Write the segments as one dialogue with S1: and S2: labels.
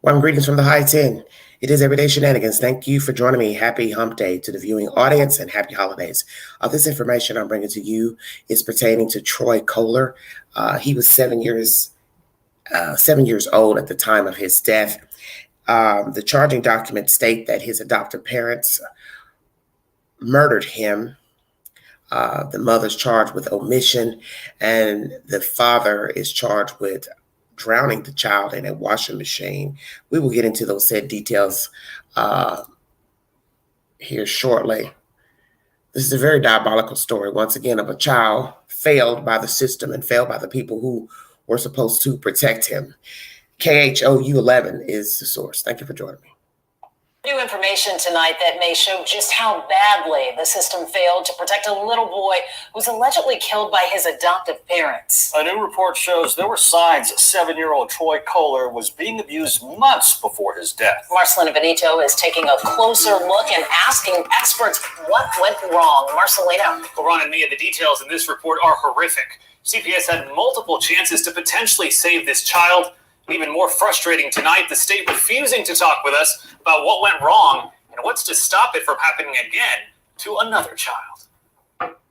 S1: Warm greetings from the high 10. It is Everyday Shenanigans. Thank you for joining me. Happy hump day to the viewing audience and happy holidays. This information I'm bringing to you is pertaining to Troy Khoeler. He was 7 years old at the time of his death. The charging documents state that his adoptive parents murdered him. The mother's charged with omission, and the father is charged with drowning the child in a washing machine. We will get into those said details here shortly. This is a very diabolical story, once again, of a child failed by the system and failed by the people who were supposed to protect him. KHOU11 is the source. Thank you for joining me.
S2: New information tonight that may show just how badly the system failed to protect a little boy who was allegedly killed by his adoptive parents.
S3: A new report shows there were signs 7-year-old Troy Khoeler was being abused months before his death.
S2: Marcelina Benito is taking a closer look and asking experts what went wrong. Marcelina.
S4: Ron and Mia, the details in this report are horrific. CPS had multiple chances to potentially save this child. Even more frustrating tonight, the state refusing to talk with us about what went wrong and what's to stop it from happening again to another child.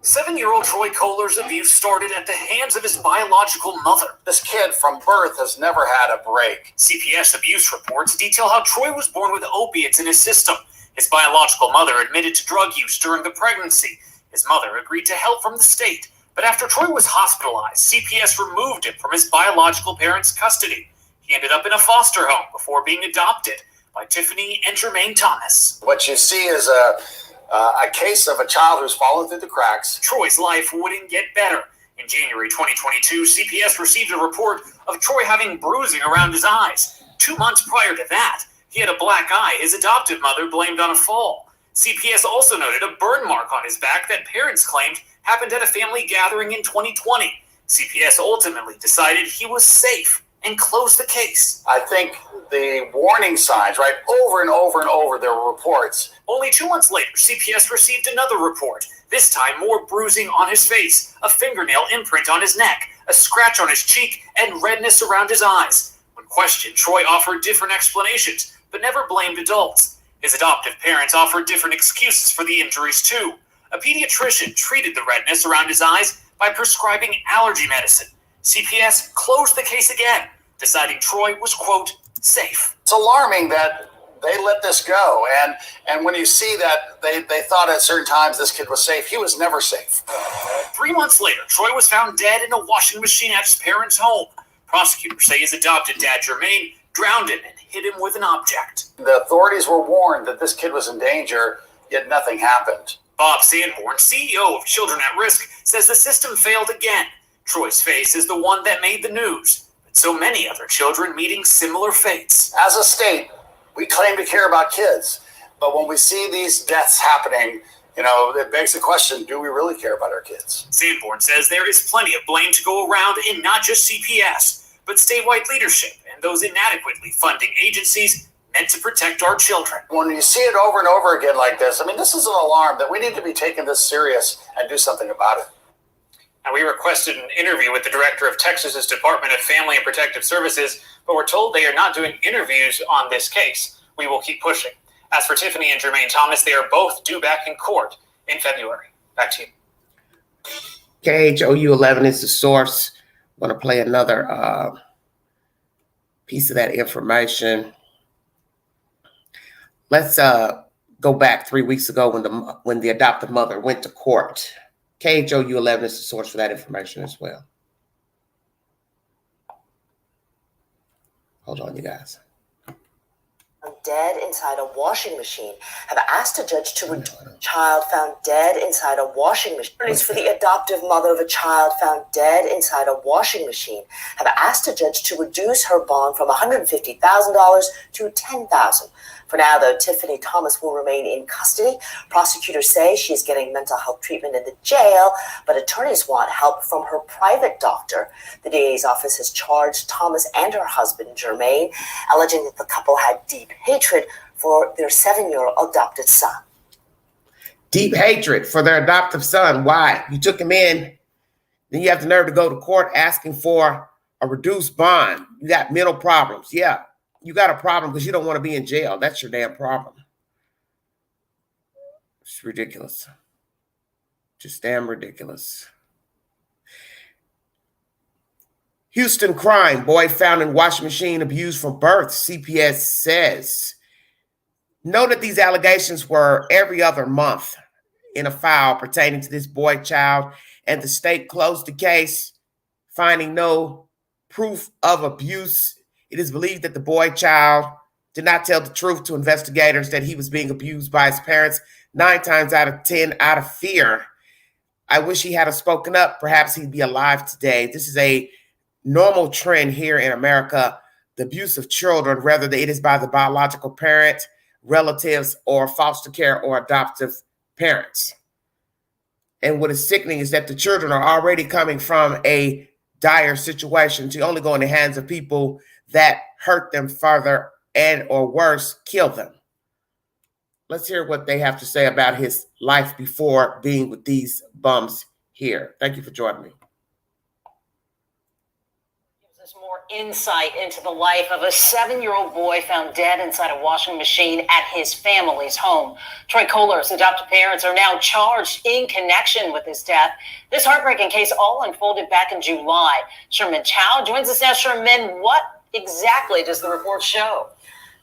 S4: 7-year-old Troy Khoeler's abuse started at the hands of his biological mother.
S3: This kid from birth has never had a break.
S4: CPS abuse reports detail how Troy was born with opiates in his system. His biological mother admitted to drug use during the pregnancy. His mother agreed to help from the state. But after Troy was hospitalized, CPS removed him from his biological parents' custody. He ended up in a foster home before being adopted by Tiffany and Jermaine Thomas.
S3: What you see is a case of a child who's fallen through the cracks.
S4: Troy's life wouldn't get better. In January 2022, CPS received a report of Troy having bruising around his eyes. 2 months prior to that, he had a black eye his adoptive mother blamed on a fall. CPS also noted a burn mark on his back that parents claimed happened at a family gathering in 2020. CPS ultimately decided he was safe and close the case.
S3: I think the warning signs, right, over and over and over, there were reports.
S4: Only 2 months later, CPS received another report, this time more bruising on his face, a fingernail imprint on his neck, a scratch on his cheek, and redness around his eyes. When questioned, Troy offered different explanations, but never blamed adults. His adoptive parents offered different excuses for the injuries too. A pediatrician treated the redness around his eyes by prescribing allergy medicine. CPS closed the case again, deciding Troy was, quote, safe.
S3: It's alarming that they let this go. And when you see that they thought at certain times this kid was safe, he was never safe.
S4: 3 months later, Troy was found dead in a washing machine at his parents' home. Prosecutors say his adopted dad, Jermaine, drowned him and hit him with an object.
S3: The authorities were warned that this kid was in danger, yet nothing happened.
S4: Bob Sanborn, CEO of Children at Risk, says the system failed again. Troy's face is the one that made the news, but so many other children meeting similar fates.
S3: As a state, we claim to care about kids, but when we see these deaths happening, it begs the question, do we really care about our kids?
S4: Sanborn says there is plenty of blame to go around in not just CPS, but statewide leadership and those inadequately funding agencies meant to protect our children.
S3: When you see it over and over again like this, this is an alarm that we need to be taking this serious and do something about it.
S4: Now, we requested an interview with the director of Texas's Department of Family and Protective Services, but we're told they are not doing interviews on this case. We will keep pushing. As for Tiffany and Jermaine Thomas, they are both due back in court in February. Back to you.
S1: KHOU11 is the source. I'm going to play another piece of that information. Let's go back 3 weeks ago when the adoptive mother went to court. KHOU11 is the source for that information as well. Hold on, you guys.
S5: Dead inside a washing machine have asked a judge to reduce a child found dead inside a washing machine. Attorneys for the adoptive mother of a child found dead inside a washing machine have asked a judge to reduce her bond from $150,000 to $10,000. For now, though, Tiffany Thomas will remain in custody. Prosecutors say she's getting mental health treatment in the jail, but attorneys want help from her private doctor. The DA's office has charged Thomas and her husband, Jermaine, alleging that the couple had deep hatred for their 7-year-old adopted son.
S1: Deep hatred for their adoptive son. Why? You took him in, then you have the nerve to go to court asking for a reduced bond. You got mental problems. Yeah. You got a problem because you don't want to be in jail. That's your damn problem. It's ridiculous. Just damn ridiculous. Houston crime. Boy found in washing machine abused from birth, CPS says. Note that these allegations were every other month in a file pertaining to this boy child, and the state closed the case, finding no proof of abuse. It is believed that the boy child did not tell the truth to investigators that he was being abused by his parents 9 times out of 10 out of fear. I wish he had spoken up. Perhaps he'd be alive today. This is a normal trend here in America, the abuse of children, whether it is by the biological parent, relatives, or foster care or adoptive parents. And what is sickening is that the children are already coming from a dire situation to only go in the hands of people that hurt them further and, or worse, kill them. Let's hear what they have to say about his life before being with these bums here. Thank you for joining me.
S2: Gives us more insight into the life of a 7-year-old boy found dead inside a washing machine at his family's home. Troy Khoeler's adoptive parents are now charged in connection with his death. This heartbreaking case all unfolded back in July. Sherman Chow joins us now. Sherman, what exactly does the report show?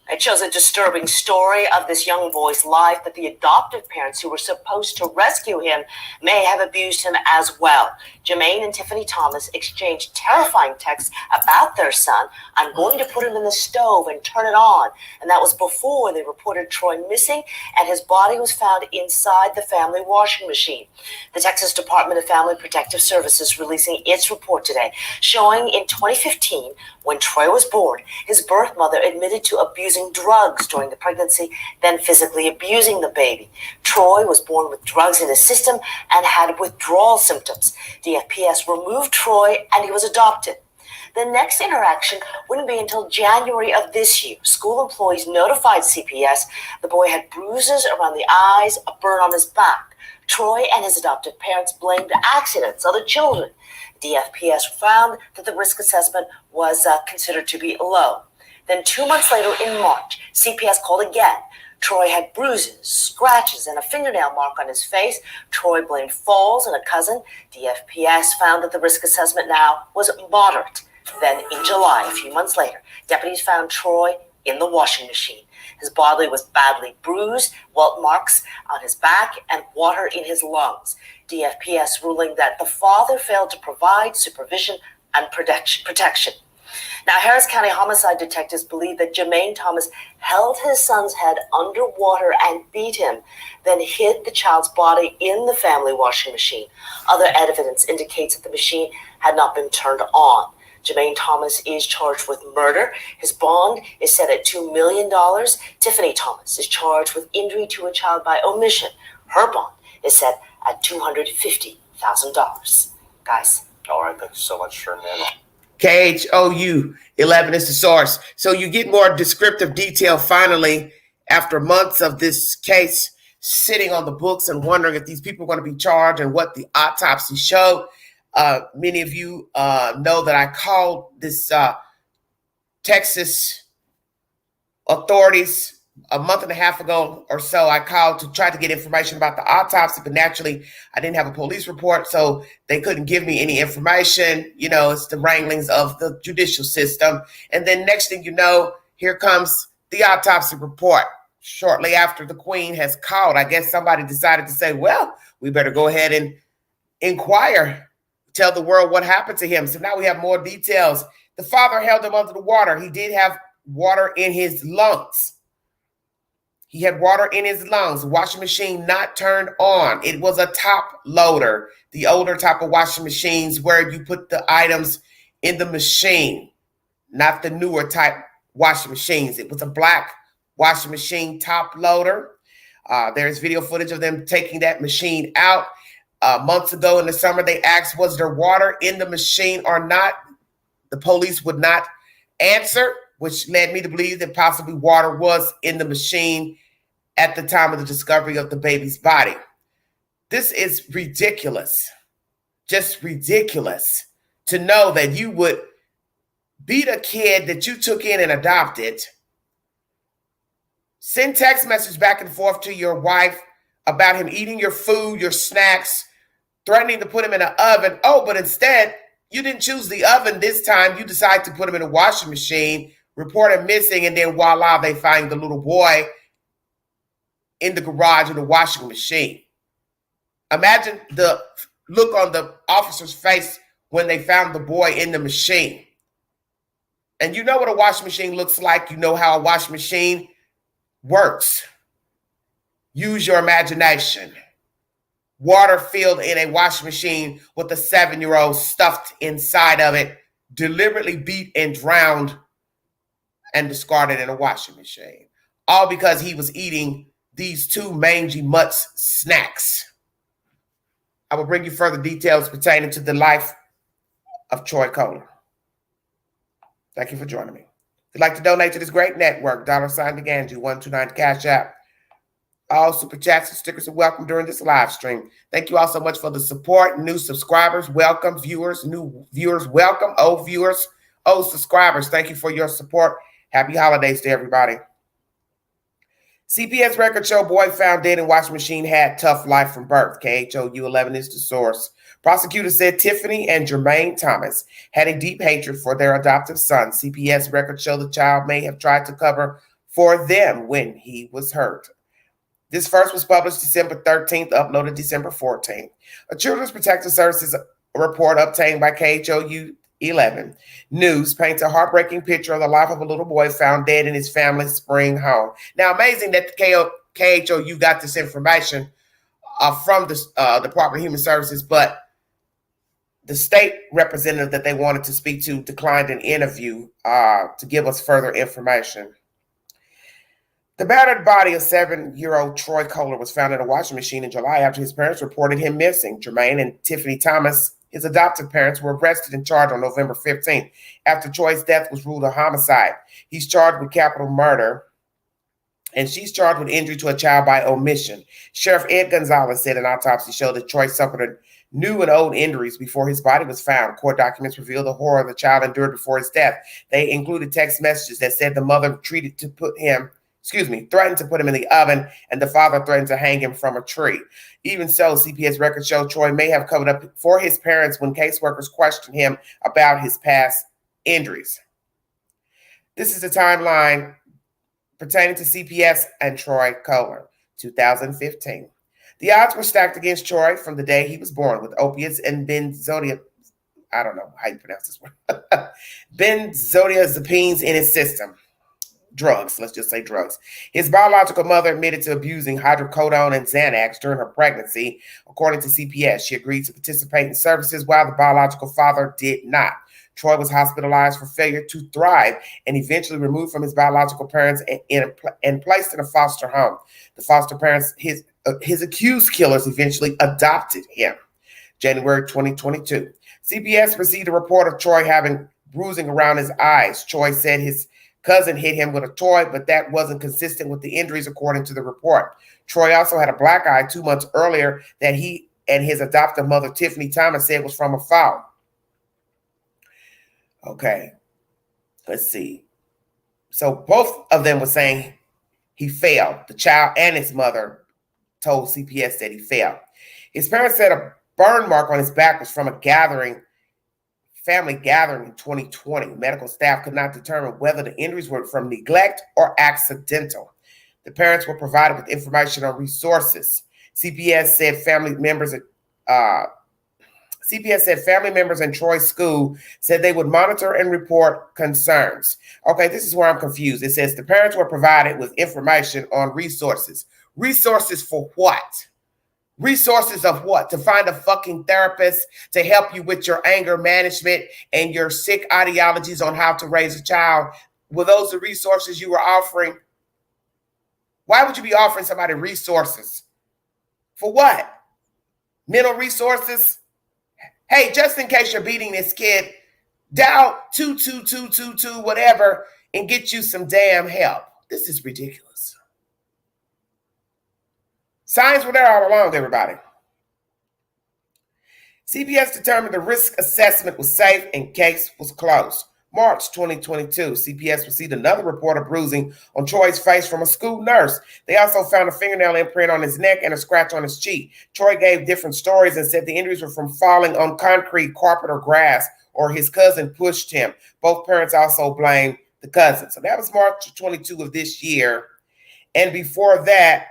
S5: It shows a disturbing story of this young boy's life, but the adoptive parents who were supposed to rescue him may have abused him as well. Jermaine and Tiffany Thomas exchanged terrifying texts about their son. I'm going to put him in the stove and turn it on. And that was before they reported Troy missing, and his body was found inside the family washing machine. The Texas Department of Family Protective Services releasing its report today, showing in 2015, when Troy was born, his birth mother admitted to abusing drugs during the pregnancy, then physically abusing the baby. Troy was born with drugs in his system and had withdrawal symptoms. DFPS removed Troy and he was adopted. The next interaction wouldn't be until January of this year. School employees notified CPS the boy had bruises around the eyes, a burn on his back. Troy and his adoptive parents blamed accidents, other children. DFPS found that the risk assessment was considered to be low. Then 2 months later in March, CPS called again. Troy had bruises, scratches, and a fingernail mark on his face. Troy blamed falls and a cousin. DFPS found that the risk assessment now was moderate. Then in July, a few months later, deputies found Troy in the washing machine. His body was badly bruised, welt marks on his back, and water in his lungs. DFPS ruling that the father failed to provide supervision and protection. Now, Harris County homicide detectives believe that Jermaine Thomas held his son's head underwater and beat him, then hid the child's body in the family washing machine. Other evidence indicates that the machine had not been turned on. Jermaine Thomas is charged with murder. His bond is set at $2 million. Tiffany Thomas is charged with injury to a child by omission. Her bond is set at $250,000. Guys.
S3: All right, thank you so much, Sherman.
S1: KHOU 11 is the source. So you get more descriptive detail finally after months of this case sitting on the books and wondering if these people are going to be charged and what the autopsy showed. Many of you know that I called this Texas authorities a month and a half ago or so. I called to try to get information about the autopsy, but naturally I didn't have a police report, so they couldn't give me any information. You know, it's the wranglings of the judicial system. And then next thing you know, here comes the autopsy report. Shortly after the Queen has called, I guess somebody decided to say, well, we better go ahead and inquire, tell the world what happened to him. So now we have more details. The father held him under the water. He did have water in his lungs. He had water in his lungs. Washing machine not turned on. It was a top loader, the older type of washing machines where you put the items in the machine, not the newer type washing machines. It was a black washing machine top loader. There's video footage of them taking that machine out. Months ago in the summer, they asked, was there water in the machine or not? The police would not answer, which led me to believe that possibly water was in the machine at the time of the discovery of the baby's body. This is ridiculous, just ridiculous to know that you would beat a kid that you took in and adopted, send text messages back and forth to your wife about him eating your food, your snacks, threatening to put him in an oven. Oh, but instead, you didn't choose the oven this time. You decide to put him in a washing machine, report him missing, and then voila, they find the little boy in the garage in the washing machine. Imagine the look on the officer's face when they found the boy in the machine. And you know what a washing machine looks like. You know how a washing machine works. Use your imagination. Water filled in a washing machine with a 7-year-old stuffed inside of it, deliberately beat and drowned and discarded in a washing machine. All because he was eating these two mangy mutts snacks. I will bring you further details pertaining to the life of Troy Khoeler. Thank you for joining me. If you'd like to donate to this great network, $DeGanju129 Cash App. All super chats and stickers are welcome during this live stream. Thank you all so much for the support. New subscribers, welcome. Viewers, new viewers, welcome. Old viewers, old subscribers, thank you for your support. Happy holidays to everybody. CPS records show boy found dead in washing machine had tough life from birth. KHOU11 is the source. Prosecutors said Tiffany and Jermaine Thomas had a deep hatred for their adoptive son. CPS records show the child may have tried to cover for them when he was hurt. This first was published December 13th, uploaded December 14th. A Children's Protective Services report obtained by KHOU11 News paints a heartbreaking picture of the life of a little boy found dead in his family's spring home. Now, amazing that the KHOU got this information from the Department of Human Services, but the state representative that they wanted to speak to declined an interview to give us further information. The battered body of 7-year-old Troy Khoeler was found in a washing machine in July after his parents reported him missing. Jermaine and Tiffany Thomas, his adoptive parents, were arrested and charged on November 15th after Troy's death was ruled a homicide. He's charged with capital murder, and she's charged with injury to a child by omission. Sheriff Ed Gonzalez said an autopsy showed that Troy suffered new and old injuries before his body was found. Court documents reveal the horror the child endured before his death. They included text messages that said the mother threatened to put him in the oven, and the father threatened to hang him from a tree. Even so, CPS records show Troy may have covered up for his parents when caseworkers questioned him about his past injuries. This is the timeline pertaining to CPS and Troy Khoeler, 2015. The odds were stacked against Troy from the day he was born with opiates and benzodiazepines in his system. Drugs, let's just say drugs. His biological mother admitted to abusing hydrocodone and Xanax during her pregnancy. According to CPS, she agreed to participate in services while the biological father did not. Troy was hospitalized for failure to thrive and eventually removed from his biological parents and placed in a foster home. The foster parents, his accused killers, eventually adopted him. January 2022. CPS received a report of Troy having bruising around his eyes. Troy said his cousin hit him with a toy, but that wasn't consistent with the injuries, according to the report. Troy also had a black eye 2 months earlier that he and his adoptive mother, Tiffany Thomas, said was from a fall. Okay, let's see. So both of them were saying he fell. The child and his mother told CPS that he fell. His parents said a burn mark on his back was from a family gathering in 2020. Medical staff could not determine whether the injuries were from neglect or accidental. The parents were provided with information on resources. CPS said family members in Troy's school said they would monitor and report concerns. Okay, this is where I'm confused. It says the parents were provided with information on resources. Resources for what? Resources of what? To find a fucking therapist to help you with your anger management and your sick ideologies on how to raise a child. Were those the resources you were offering? Why would you be offering somebody resources? For what? Mental resources? Hey, just in case you're beating this kid, dial 22222 whatever and get you some damn help. This is ridiculous. Signs were there all along, everybody. CPS determined the risk assessment was safe and case was closed. March 2022, CPS received another report of bruising on Troy's face from a school nurse. They also found a fingernail imprint on his neck and a scratch on his cheek. Troy gave different stories and said the injuries were from falling on concrete, carpet, or grass, or his cousin pushed him. Both parents also blamed the cousin. So that was March 22 of this year. And before that,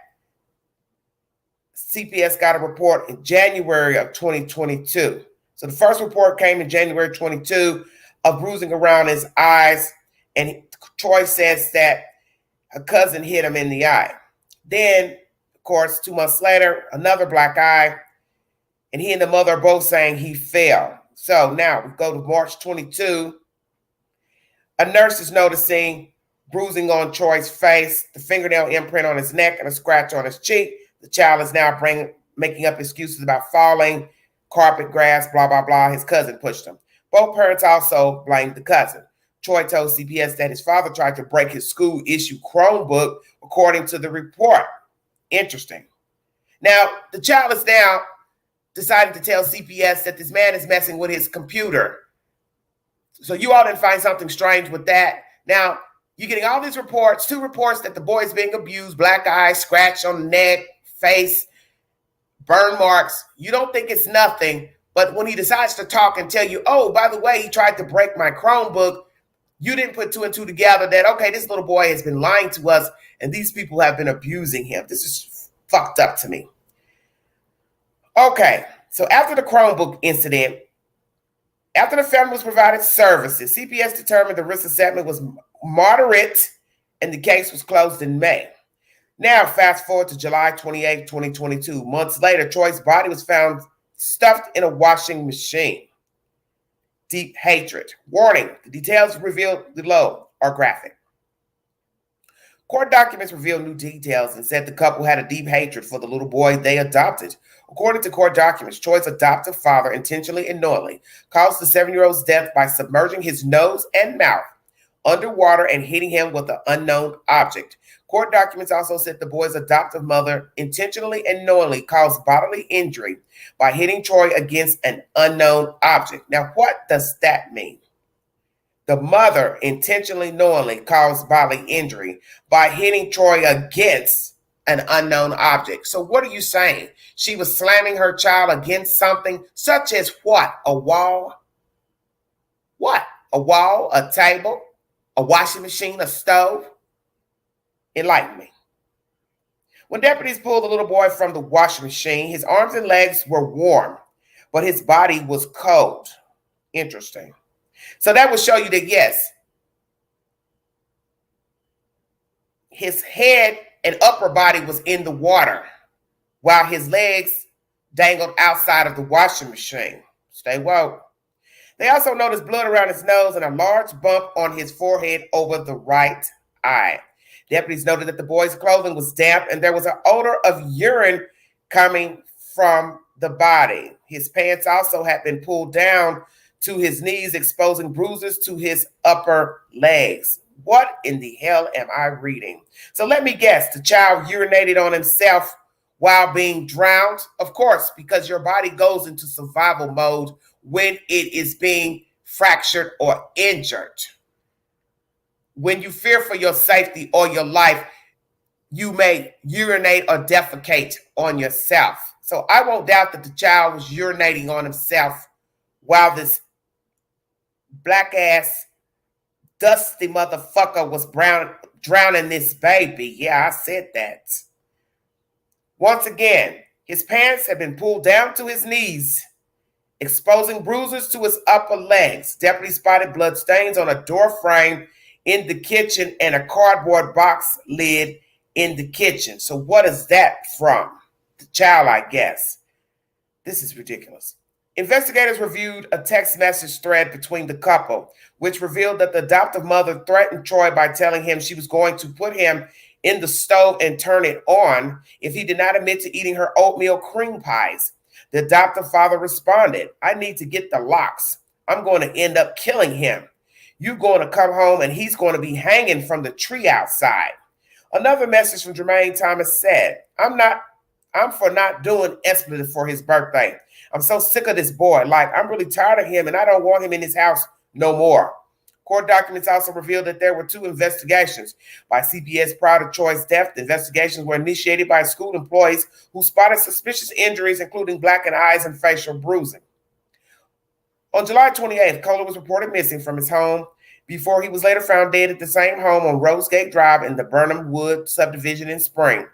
S1: CPS got a report in January of 2022. So the first report came in January 22 of bruising around his eyes, and Troy says that a cousin hit him in the eye. Then, of course, 2 months later, another black eye, and he and the mother are both saying he fell. So now we go to March 22. A nurse is noticing bruising on Troy's face, the fingernail imprint on his neck, and a scratch on his cheek. The child is now making up excuses about falling, carpet, grass, blah, blah, blah. His cousin pushed him. Both parents also blamed the cousin. Troy told CPS that his father tried to break his school-issued Chromebook, according to the report. Interesting. Now, the child is now deciding to tell CPS that this man is messing with his computer. So you all didn't find something strange with that. Now, you're getting all these reports, 2 reports that the boy is being abused, black eye, scratch on the neck, face, burn marks. You don't think it's nothing, but when he decides to talk and tell you, oh, by the way, he tried to break my Chromebook, you didn't put 2 and 2 together that, okay, this little boy has been lying to us and these people have been abusing him. This is fucked up to me. Okay, so after the Chromebook incident, after the family was provided services, CPS determined the risk assessment was moderate and the case was closed in May. Now, fast forward to July 28, 2022. Months later, Troy's body was found stuffed in a washing machine. Deep hatred. Warning, the details revealed below are graphic. Court documents revealed new details and said the couple had a deep hatred for the little boy they adopted. According to court documents, Troy's adoptive father intentionally and knowingly caused the 7-year-old's death by submerging his nose and mouth underwater and hitting him with an unknown object. Court documents also said the boy's adoptive mother intentionally and knowingly caused bodily injury by hitting Troy against an unknown object. Now, what does that mean? The mother intentionally, knowingly caused bodily injury by hitting Troy against an unknown object. So what are you saying? She was slamming her child against something such as what? A wall? What? A wall, a table, a washing machine, a stove? Enlighten me. When deputies pulled the little boy from the washing machine, his arms and legs were warm, but his body was cold. Interesting. So that would show you that, yes, his head and upper body was in the water while his legs dangled outside of the washing machine. Stay woke. They also noticed blood around his nose and a large bump on his forehead over the right eye. Deputies noted that the boy's clothing was damp and there was an odor of urine coming from the body. His pants also had been pulled down to his knees, exposing bruises to his upper legs. What in the hell am I reading? So let me guess, the child urinated on himself while being drowned? Of course, because your body goes into survival mode when it is being fractured or injured. When you fear for your safety or your life, you may urinate or defecate on yourself. So I won't doubt that the child was urinating on himself while this black ass dusty motherfucker was drowning this baby. Yeah, I said that. Once again, his pants had been pulled down to his knees, exposing bruises to his upper legs. Deputies spotted blood stains on a door frame in the kitchen and a cardboard box lid in the kitchen. So what is that from? The child, I guess. This is ridiculous. Investigators reviewed a text message thread between the couple, which revealed that the adoptive mother threatened Troy by telling him she was going to put him in the stove and turn it on if he did not admit to eating her oatmeal cream pies. The adoptive father responded, "I need to get the locks. I'm going to end up killing him. You're going to come home and he's going to be hanging from the tree outside." Another message from Jermaine Thomas said, I'm for not doing expletive for his birthday. I'm so sick of this boy. Like, I'm really tired of him and I don't want him in his house no more. Court documents also revealed that there were 2 investigations by CPS prior to Troy's death. The investigations were initiated by school employees who spotted suspicious injuries, including blackened eyes and facial bruising. On July 28th, Khoeler was reported missing from his home before he was later found dead at the same home on Rosegate Drive in the Burnham Wood subdivision in Spring.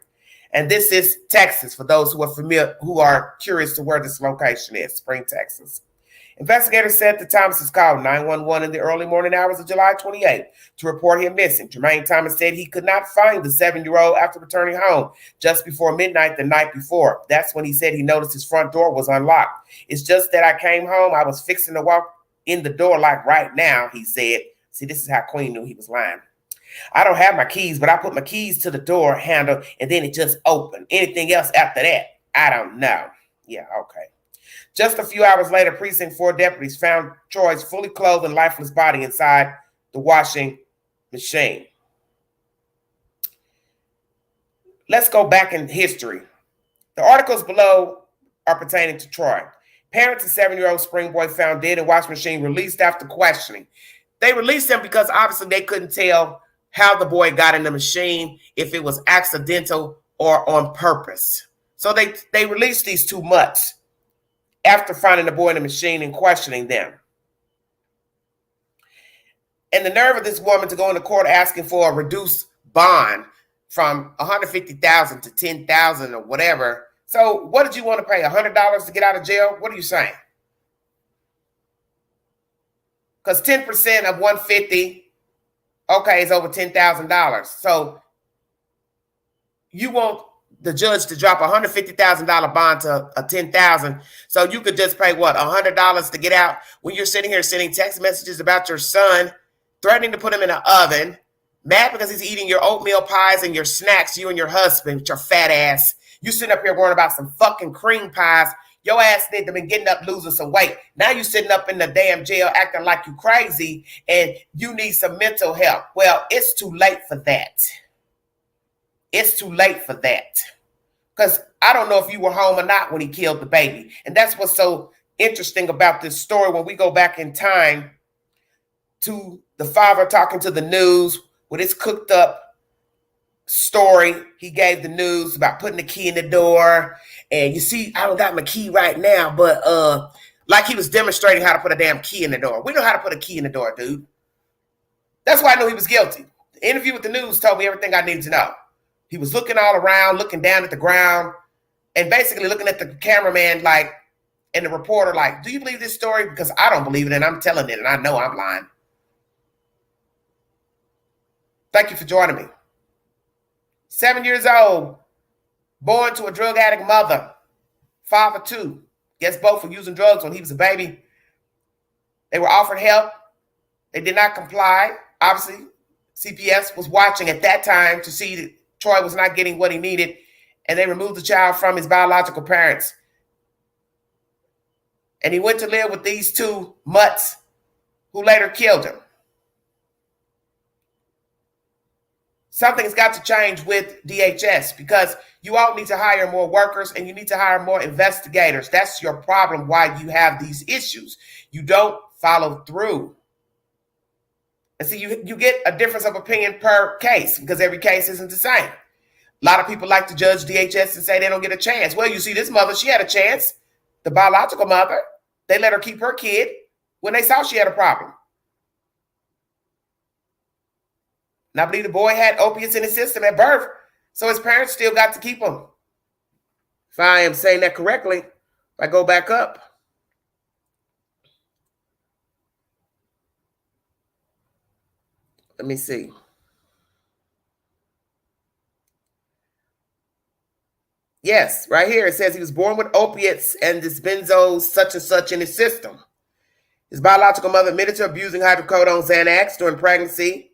S1: And this is Texas, for those who are familiar, who are curious to where this location is, Spring, Texas. Investigators said that Thomas called 911 in the early morning hours of July 28th to report him missing. Jermaine Thomas said he could not find the 7-year-old after returning home just before midnight the night before. That's when he said he noticed his front door was unlocked. It's just that I came home, I was fixing to walk in the door like right now, he said. See, this is how Queen knew he was lying. I don't have my keys, but I put my keys to the door handle and then it just opened. Anything else after that, I don't know. Yeah, okay. Just a few hours later, Precinct 4 deputies found Troy's fully clothed and lifeless body inside the washing machine. Let's go back in history. The articles below are pertaining to Troy. Parents of 7-year-old Spring boy found dead in washing machine released after questioning. They released him because obviously they couldn't tell how the boy got in the machine, if it was accidental or on purpose. So they released these 2 mutts after finding the boy in the machine and questioning them. And the nerve of this woman to go into court asking for a reduced bond from $150,000 to $10,000 or whatever. So what did you want to pay, $100 to get out of jail? What are you saying? Because 10% of $150, okay, is over $10,000. So you want the judge to drop $150,000 bond to a $10,000, so you could just pay what, $100 to get out, when you're sitting here sending text messages about your son, threatening to put him in an oven, mad because he's eating your oatmeal pies and your snacks, you and your husband with your fat ass. You sitting up here worrying about some fucking cream pies. Your ass need to been getting up losing some weight. Now you sitting up in the damn jail acting like you crazy and you need some mental help. Well, it's too late for that. It's too late for that. Because I don't know if you were home or not when he killed the baby. And that's what's so interesting about this story when we go back in time to the father talking to the news with his cooked up story. He gave the news about putting the key in the door. And you see, I don't got my key right now, but like he was demonstrating how to put a damn key in the door. We know how to put a key in the door, dude. That's why I knew he was guilty. The interview with the news told me everything I needed to know. He was looking all around, looking down at the ground, and basically looking at the cameraman like, and the reporter like, do you believe this story? Because I don't believe it, and I'm telling it, and I know I'm lying. Thank you for joining me. 7 years old, born to a drug addict mother, father too. Guess both were using drugs when he was a baby. They were offered help. They did not comply. Obviously, CPS was watching at that time to see that Troy was not getting what he needed, and they removed the child from his biological parents. And he went to live with these 2 mutts who later killed him. Something's got to change with DHS because you all need to hire more workers and you need to hire more investigators. That's your problem why you have these issues. You don't follow through. And see, you get a difference of opinion per case because every case isn't the same. A lot of people like to judge DHS and say they don't get a chance. Well, you see, this mother, she had a chance. The biological mother, they let her keep her kid when they saw she had a problem. And I believe the boy had opiates in his system at birth, so his parents still got to keep him. If I am saying that correctly, if I go back up. Let me see. Yes, right here it says he was born with opiates and this benzos such and such in his system. His biological mother admitted to abusing hydrocodone Xanax during pregnancy.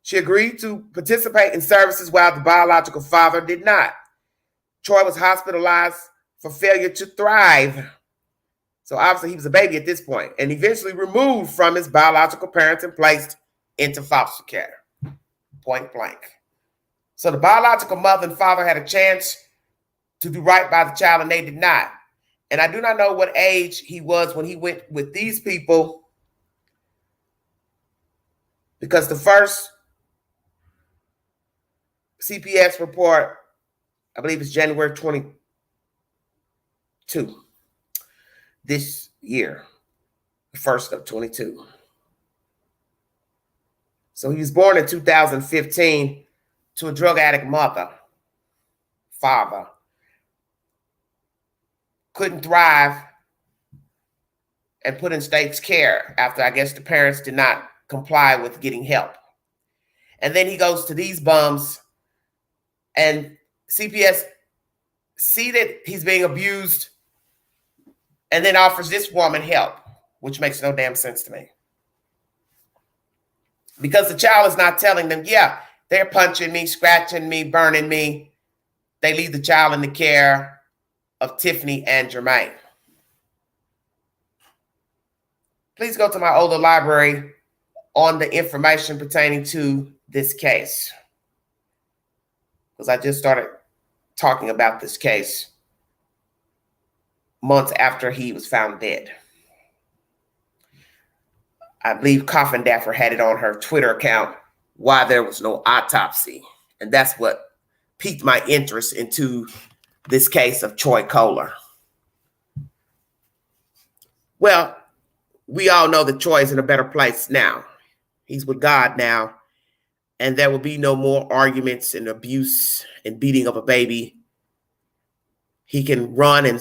S1: She agreed to participate in services while the biological father did not. Troy was hospitalized for failure to thrive. So obviously he was a baby at this point and eventually removed from his biological parents and placed into foster care. Point blank. So the biological mother and father had a chance to do right by the child and they did not. And I do not know what age he was when he went with these people because the first CPS report, I believe it's January 22 this year, the first of 22. So he was born in 2015 to a drug addict father. Couldn't thrive and put in state's care after, I guess, the parents did not comply with getting help. And then he goes to these bums, and CPS see that he's being abused and then offers this woman help, which makes no damn sense to me. Because the child is not telling them, yeah, they're punching me, scratching me, burning me. They leave the child in the care of Tiffany and Jermaine. Please go to my older library on the information pertaining to this case, because I just started talking about this case months after he was found dead. I believe Coffin Daffer had it on her Twitter account, why there was no autopsy. And that's what piqued my interest into this case of Troy Khoeler. Well, we all know that Troy is in a better place now. He's with God now, and there will be no more arguments and abuse and beating of a baby. He can run and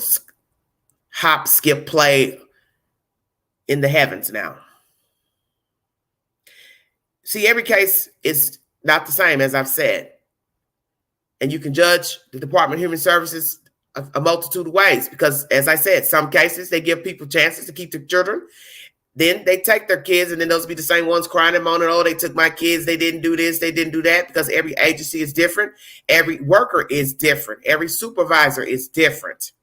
S1: hop, skip, play in the heavens now. See, every case is not the same, as I've said. And you can judge the Department of Human Services a multitude of ways, because, as I said, some cases they give people chances to keep their children. Then they take their kids, and then those will be the same ones crying and moaning, oh, they took my kids, they didn't do this, they didn't do that, because every agency is different. Every worker is different. Every supervisor is different.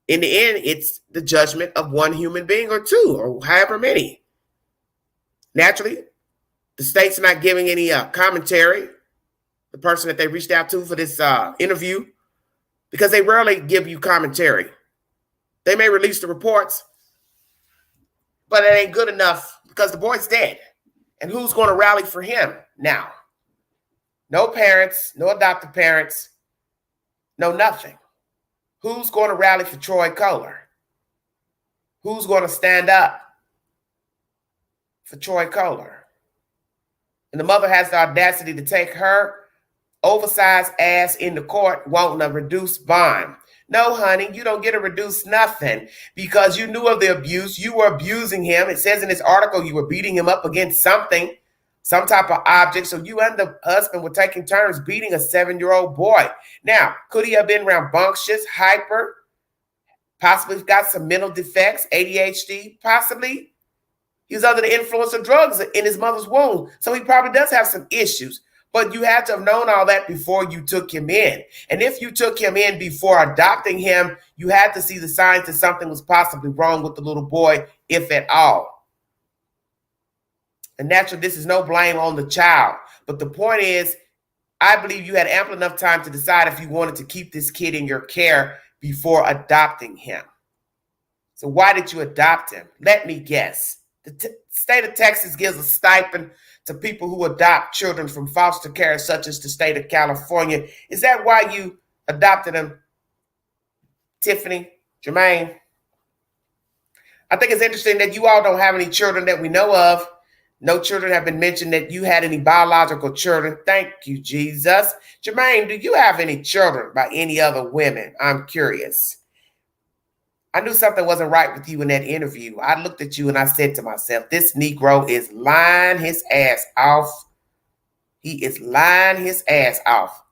S1: In the end, it's the judgment of one human being or two, or however many. Naturally, the state's not giving any commentary, the person that they reached out to for this interview, because they rarely give you commentary. They may release the reports, but it ain't good enough because the boy's dead. And who's going to rally for him now? No parents, no adoptive parents, no nothing. Who's going to rally for Troy Khoeler? Who's going to stand up for Troy Khoeler? And the mother has the audacity to take her oversized ass into court wanting a reduced bond. No, honey, you don't get a reduced nothing because you knew of the abuse. You were abusing him. It says in this article you were beating him up against something, some type of object. So you and the husband were taking turns beating a 7-year-old boy. Now, could he have been rambunctious, hyper, possibly got some mental defects, ADHD, possibly? He was under the influence of drugs in his mother's womb. So he probably does have some issues. But you had to have known all that before you took him in. And if you took him in before adopting him, you had to see the signs that something was possibly wrong with the little boy, if at all. And naturally, this is no blame on the child. But the point is, I believe you had ample enough time to decide if you wanted to keep this kid in your care before adopting him. So why did you adopt him? Let me guess. The state of Texas gives a stipend to people who adopt children from foster care, such as the state of California. Is that why you adopted him, Tiffany, Jermaine? I think it's interesting that you all don't have any children that we know of. No children have been mentioned that you had any biological children. Thank you, Jesus. Jermaine, do you have any children by any other women? I'm curious. I knew something wasn't right with you in that interview. I looked at you and I said to myself, this Negro is lying his ass off. He is lying his ass off.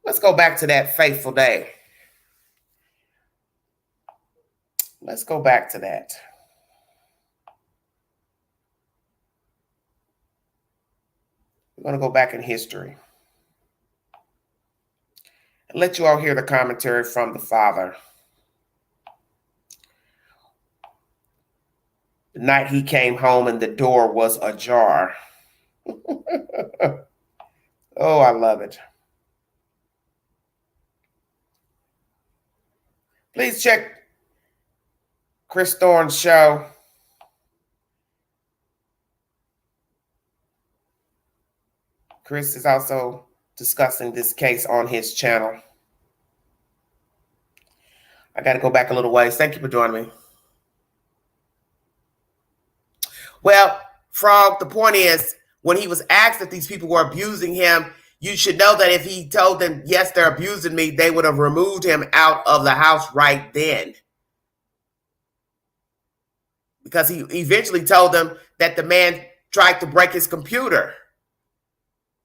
S1: Let's go back to that fateful day. Let's go back to that. We're going to go back in history and let you all hear the commentary from the father. The night he came home and the door was ajar. Oh, I love it. Please check Chris Thorne's show. Chris is also discussing this case on his channel. I got to go back a little ways. Thank you for joining me. Well, Frog, the point is, when he was asked if these people were abusing him, you should know that if he told them, yes, they're abusing me, they would have removed him out of the house right then. Because he eventually told them that the man tried to break his computer.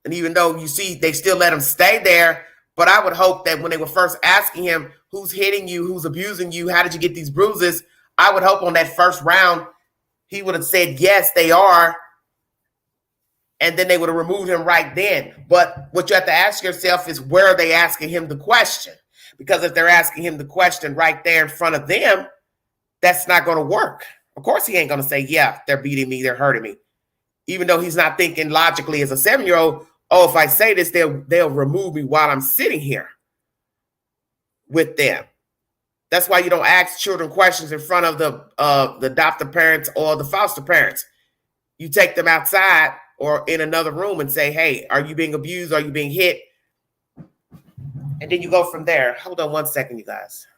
S1: And even though you see they still let him stay there, but I would hope that when they were first asking him, who's hitting you, who's abusing you, how did you get these bruises, I would hope on that first round he would have said, yes, they are. And then they would have removed him right then. But what you have to ask yourself is, where are they asking him the question? Because if they're asking him the question right there in front of them, that's not going to work. Of course, he ain't going to say, yeah, they're beating me, they're hurting me. Even though he's not thinking logically as a 7-year-old, oh, if I say this, they'll remove me while I'm sitting here with them. That's why you don't ask children questions in front of the adoptive parents or the foster parents. You take them outside or in another room and say, hey, are you being abused? Are you being hit? And then you go from there. Hold on one second, you guys.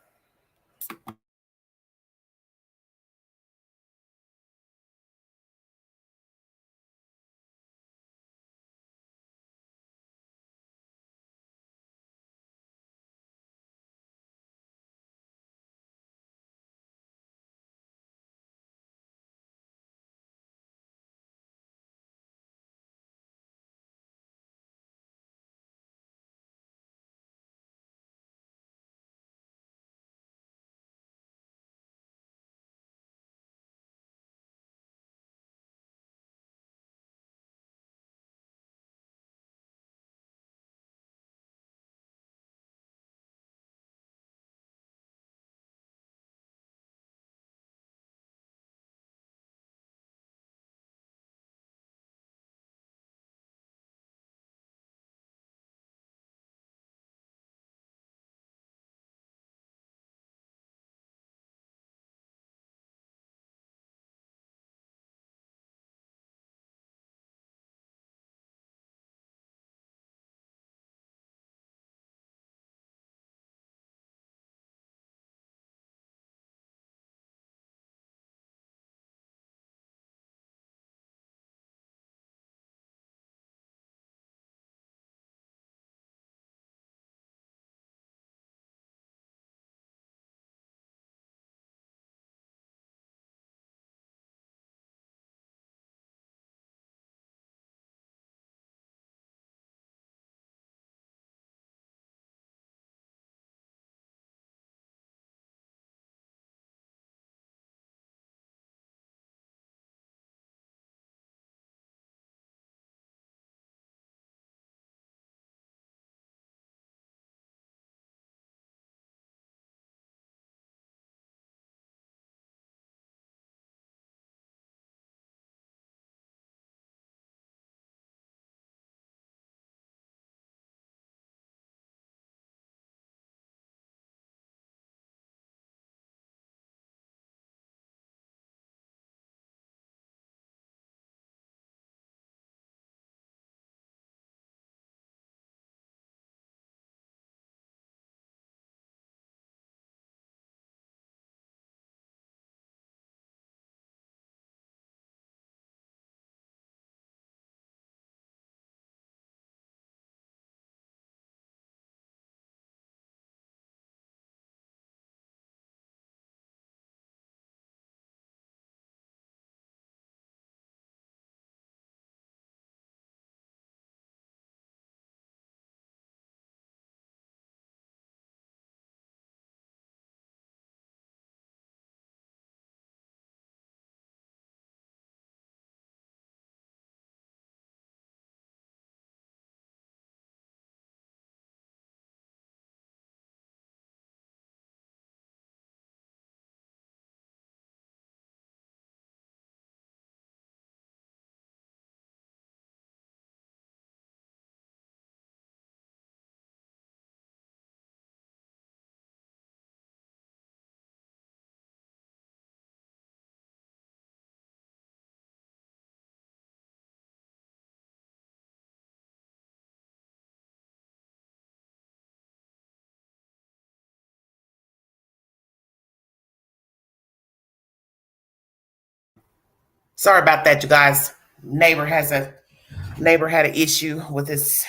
S1: Sorry about that, you guys. Neighbor had an issue with his.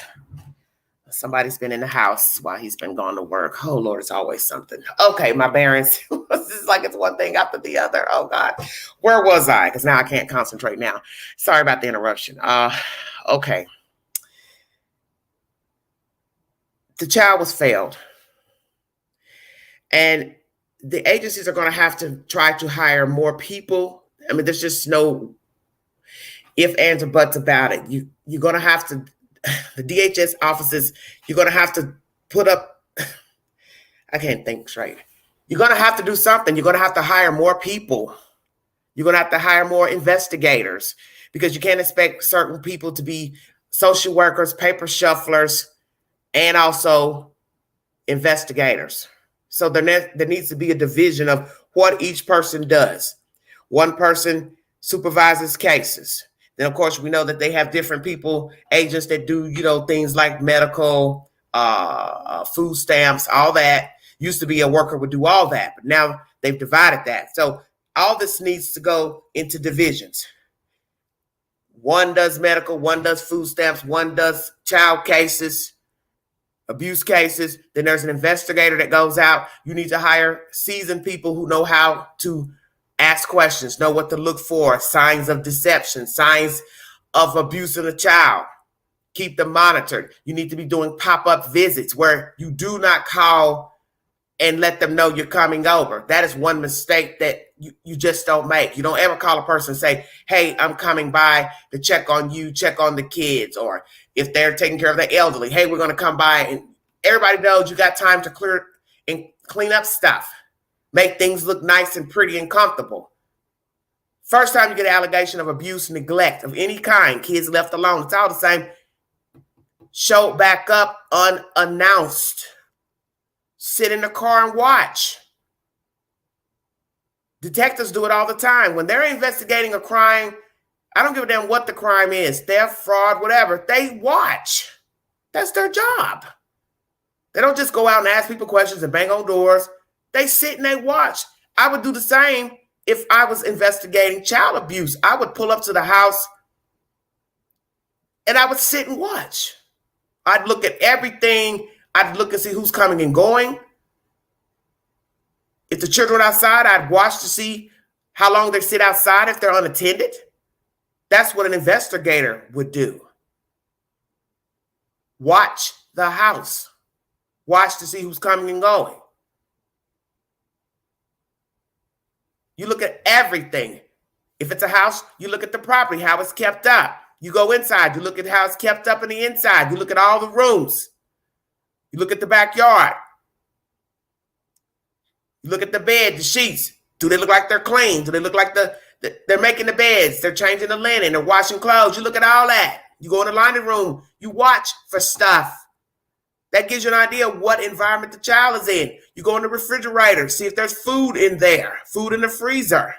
S1: Somebody's been in the house while he's been gone to work. Oh Lord, it's always something. Okay, my bearings. This is like it's one thing after the other. Oh God, where was I? Because now I can't concentrate. Now, sorry about the interruption. Okay, the child was failed, and the agencies are going to have to try to hire more people. I mean, there's just no if, ands, or buts about it. You're going to have to, the DHS offices, you're going to have to put up, I can't think straight. You're going to have to do something. You're going to have to hire more people. You're going to have to hire more investigators because you can't expect certain people to be social workers, paper shufflers, and also investigators. So there needs to be a division of what each person does. One person supervises cases. Then, of course, we know that they have different people, agents that do, things like medical, food stamps, all that. Used to be a worker would do all that, but now they've divided that. So all this needs to go into divisions. One does medical, one does food stamps, one does child cases, abuse cases. Then there's an investigator that goes out. You need to hire seasoned people who know how to ask questions, know what to look for, signs of deception, signs of abuse of the child. Keep them monitored. You need to be doing pop-up visits where you do not call and let them know you're coming over. That is one mistake that you just don't make. You don't ever call a person and say, hey, I'm coming by to check on you, check on the kids. Or if they're taking care of the elderly, hey, we're going to come by. And everybody knows you got time to clear and clean up stuff. Make things look nice and pretty and comfortable. First time you get an allegation of abuse, neglect of any kind, kids left alone, it's all the same. Show back up unannounced. Sit in the car and watch. Detectives do it all the time. When they're investigating a crime, I don't give a damn what the crime is, theft, fraud, whatever, they watch. That's their job. They don't just go out and ask people questions and bang on doors. They sit and they watch. I would do the same if I was investigating child abuse. I would pull up to the house and I would sit and watch. I'd look at everything. I'd look and see who's coming and going. If the children are outside, I'd watch to see how long they sit outside if they're unattended. That's what an investigator would do. Watch the house. Watch to see who's coming and going. You look at everything. If it's a house, you look at the property, how it's kept up. You go inside, you look at how it's kept up in the inside. You look at all the rooms. You look at the backyard. You look at the bed, the sheets. Do they look like they're clean? Do they look like they're making the beds? They're changing the linen. They're washing clothes. You look at all that. You go in the laundry room. You watch for stuff. That gives you an idea of what environment the child is in. You go in the refrigerator, see if there's food in there, food in the freezer.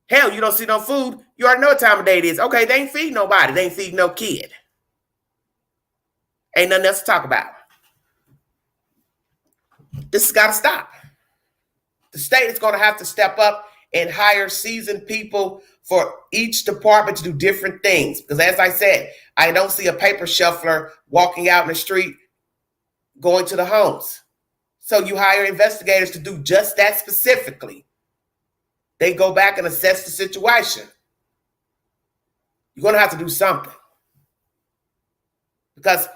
S1: Hell, you don't see no food. You already know what time of day it is. Okay, they ain't feeding nobody. They ain't feeding no kid. Ain't nothing else to talk about. This has got to stop. The state is going to have to step up and hire seasoned people for each department to do different things. Because as I said, I don't see a paper shuffler walking out in the street going to the homes. So you hire investigators to do just that specifically. They go back and assess the situation. You're going to have to do something. Because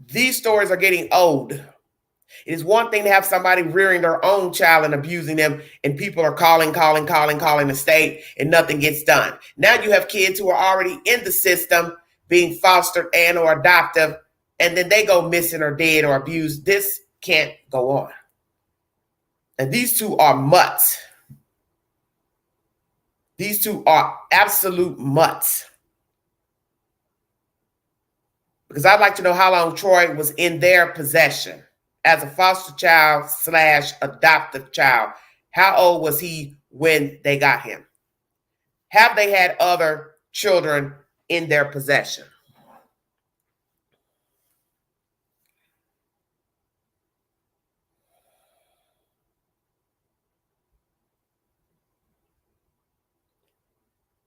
S1: these stories are getting old. It is one thing to have somebody rearing their own child and abusing them, and people are calling the state, and nothing gets done. Now you have kids who are already in the system being fostered and or adoptive, and then they go missing or dead or abused. This can't go on. And these two are mutts. These two are absolute mutts. Because I'd like to know how long Troy was in their possession as a foster child / adoptive child. How old was he when they got him? Have they had other children in their possession?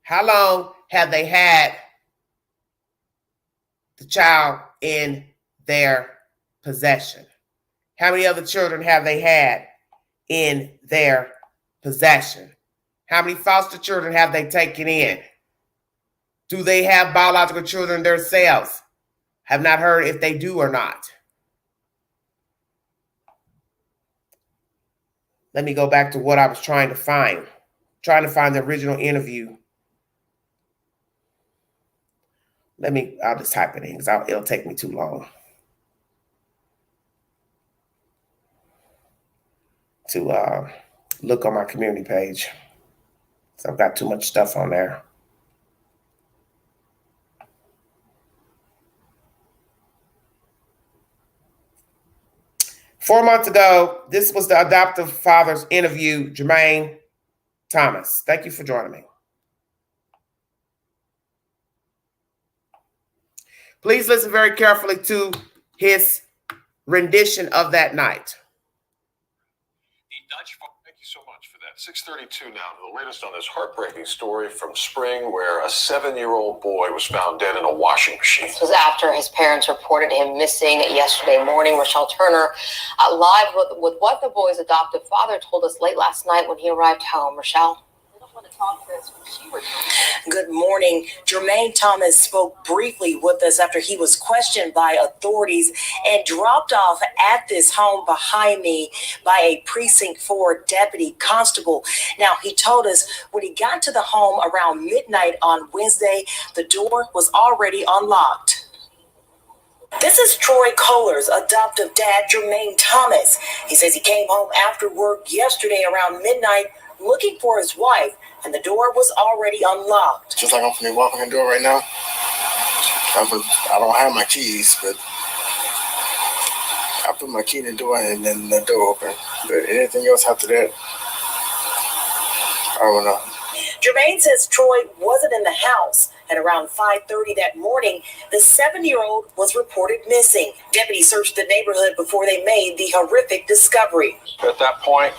S1: How long have they had the child in their possession? How many other children have they had in their possession? How many foster children have they taken in? Do they have biological children themselves? Have not heard if they do or not. Let me go back to what I was trying to find. Trying to find the original interview. I'll just type it in because it'll take me too long to look on my community page. So I've got too much stuff on there. Four months ago, this was the adoptive father's interview, Jermaine Thomas. Thank you for joining me. Please listen very carefully to his rendition of that night.
S6: Thank you so much for that. 6:32 now. The latest on this heartbreaking story from spring where a 7-year-old boy was found dead in a washing machine.
S7: This was after his parents reported him missing yesterday morning. Rochelle Turner live with what the boy's adoptive father told us late last night when he arrived home. Rochelle?
S5: Good morning. Jermaine Thomas spoke briefly with us after he was questioned by authorities and dropped off at this home behind me by a precinct 4 deputy constable. Now, he told us when he got to the home around midnight on Wednesday, the door was already unlocked. This is Troy Khoeler's adoptive dad, Jermaine Thomas. He says he came home after work yesterday around midnight looking for his wife, and the door was already unlocked.
S8: Just like I'm finna walk in the door right now. I don't have my keys, but I put my key in the door and then the door open. But anything else after that, I don't know.
S5: Jermaine says Troy wasn't in the house. At around 5:30 that morning, the 7-year-old was reported missing. Deputies searched the neighborhood before they made the horrific discovery.
S9: At that point,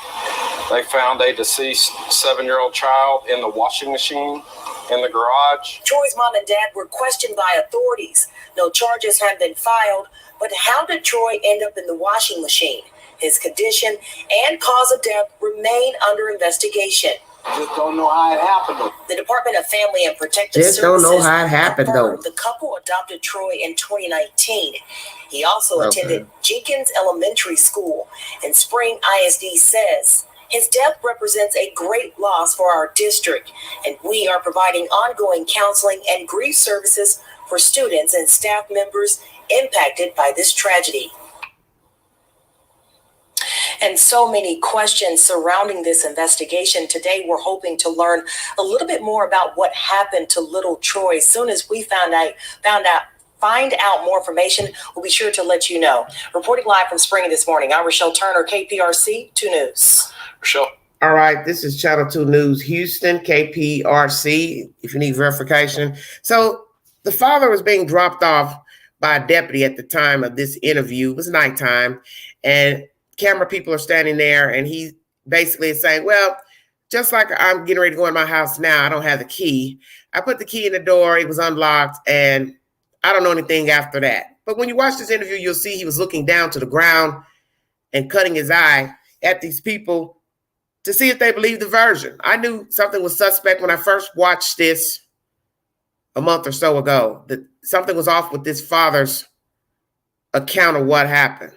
S9: they found a deceased 7-year-old child in the washing machine in the garage.
S5: Troy's mom and dad were questioned by authorities. No charges have been filed, but how did Troy end up in the washing machine? His condition and cause of death remain under investigation.
S10: Just don't know how it happened.
S5: The Department of Family and Protective Services
S1: don't know how it happened, though.
S5: The couple adopted Troy in 2019. He also attended Jenkins Elementary School, and Spring ISD says his death represents a great loss for our district, and we are providing ongoing counseling and grief services for students and staff members impacted by this tragedy. And so many questions surrounding this investigation. Today, we're hoping to learn a little bit more about what happened to little Troy. As soon as we find out more information, we'll be sure to let you know. Reporting live from Spring this morning, I'm Rochelle Turner, KPRC 2 News.
S6: Rochelle.
S1: All right, this is Channel 2 News, Houston, KPRC, if you need verification. So the father was being dropped off by a deputy at the time of this interview. It was nighttime, and camera people are standing there, and he basically is saying, well, just like I'm getting ready to go in my house now, I don't have the key. I put the key in the door, it was unlocked, and I don't know anything after that. But when you watch this interview, you'll see he was looking down to the ground and cutting his eye at these people to see if they believe the version. I knew something was suspect when I first watched this a month or so ago, that something was off with this father's account of what happened.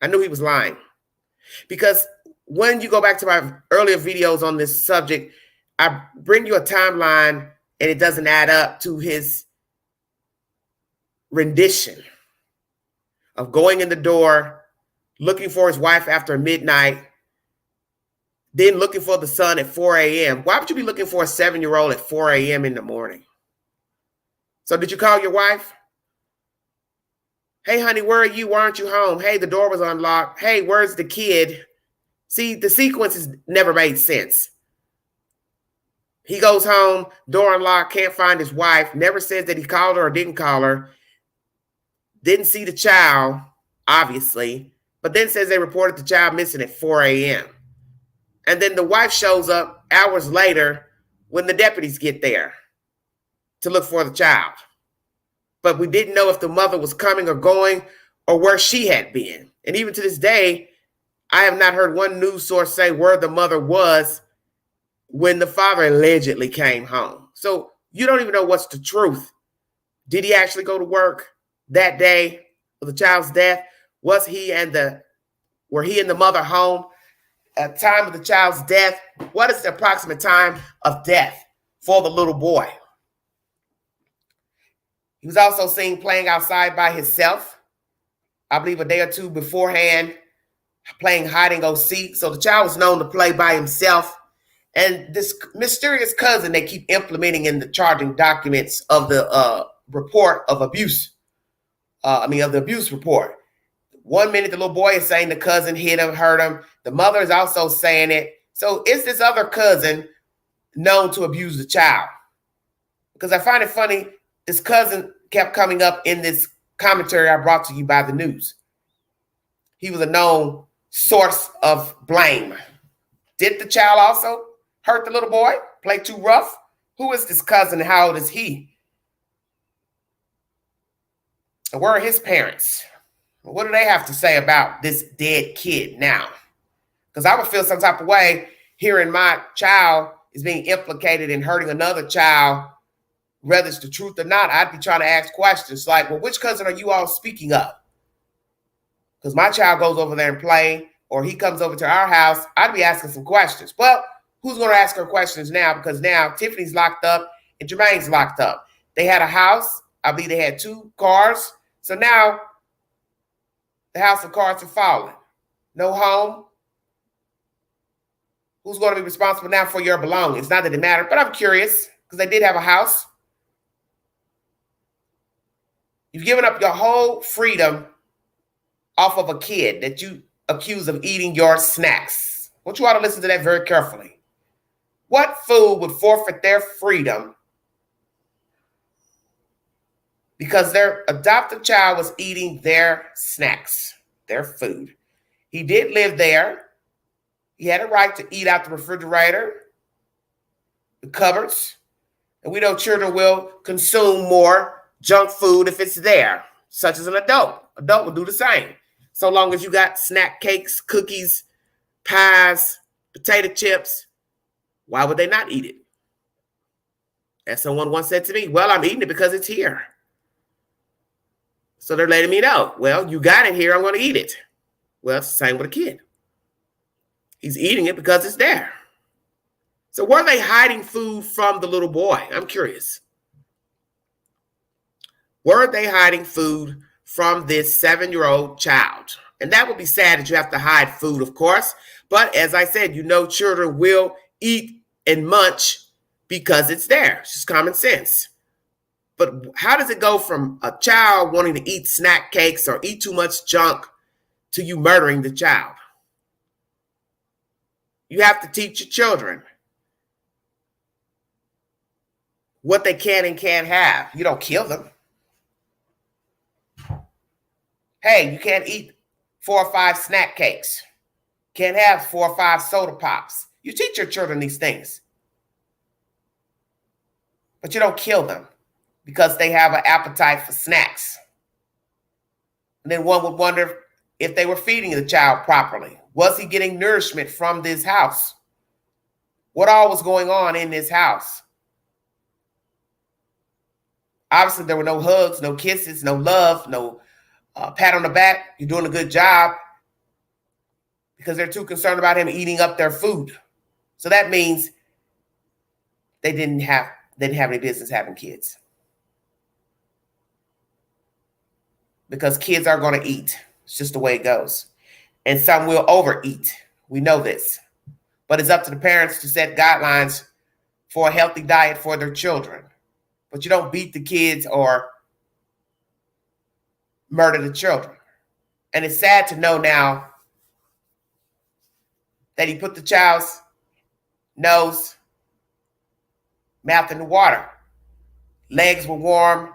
S1: I knew he was lying, because when you go back to my earlier videos on this subject, I bring you a timeline and it doesn't add up to his rendition of going in the door, looking for his wife after midnight, then looking for the son at 4 a.m. Why would you be looking for a 7-year-old at 4 a.m. in the morning? So did you call your wife? Hey, honey, where are you? Why aren't you home? Hey, the door was unlocked. Hey, where's the kid? See, the sequences never made sense. He goes home, door unlocked, can't find his wife, never says that he called her or didn't call her, didn't see the child, obviously, but then says they reported the child missing at 4 a.m. And then the wife shows up hours later when the deputies get there to look for the child. But we didn't know if the mother was coming or going or where she had been. And even to this day, I have not heard one news source say where the mother was when the father allegedly came home. So you don't even know what's the truth. Did he actually go to work that day of the child's death? Were he and the mother home at the time of the child's death? What is the approximate time of death for the little boy? He was also seen playing outside by himself, I believe a day or two beforehand, playing hide and go seek. So the child was known to play by himself. And this mysterious cousin they keep implementing in the charging documents of the report of abuse, of the abuse report. 1 minute the little boy is saying the cousin hit him, hurt him. The mother is also saying it. So is this other cousin known to abuse the child? Because I find it funny, this cousin kept coming up in this commentary I brought to you by the news. He was a known source of blame. Did the child also hurt the little boy? Play too rough? Who is this cousin and how old is he? And where are his parents? What do they have to say about this dead kid now? Because I would feel some type of way hearing my child is being implicated in hurting another child, whether it's the truth or not. I'd be trying to ask questions like, well, which cousin are you all speaking of? Because my child goes over there and play, or he comes over to our house, I'd be asking some questions. Well, who's going to ask her questions now? Because now Tiffany's locked up and Jermaine's locked up. They had a house. I believe they had 2 cars. So now the house and cars are falling. No home. Who's going to be responsible now for your belongings? Not that it mattered, but I'm curious because they did have a house. You've given up your whole freedom off of a kid that you accuse of eating your snacks. I want you all to listen to that very carefully. What food would forfeit their freedom because their adopted child was eating their snacks, their food? He did live there. He had a right to eat out the refrigerator, the cupboards. And we know children will consume more junk food if it's there, such as an adult. Adult will do the same. So long as you got snack cakes, cookies, pies, potato chips, why would they not eat it? As someone once said to me, well, I'm eating it because it's here. So they're letting me know, well, you got it here, I'm going to eat it. Well, it's the same with a kid. He's eating it because it's there. So were they hiding food from the little boy? I'm curious. Were they hiding food from this 7-year-old child? And that would be sad that you have to hide food, of course. But as I said, children will eat and munch because it's there. It's just common sense. But how does it go from a child wanting to eat snack cakes or eat too much junk to you murdering the child? You have to teach your children what they can and can't have. You don't kill them. Hey, you can't eat 4 or 5 snack cakes. Can't have 4 or 5 soda pops. You teach your children these things. But you don't kill them because they have an appetite for snacks. And then one would wonder if they were feeding the child properly. Was he getting nourishment from this house? What all was going on in this house? Obviously, there were no hugs, no kisses, no love, no pat on the back. You're doing a good job, because they're too concerned about him eating up their food. So that means they didn't have any business having kids, because kids are going to eat. It's just the way it goes. And some will overeat. We know this. But it's up to the parents to set guidelines for a healthy diet for their children. But you don't beat the kids or murder the children. And it's sad to know now that he put the child's nose, mouth in the water. Legs were warm,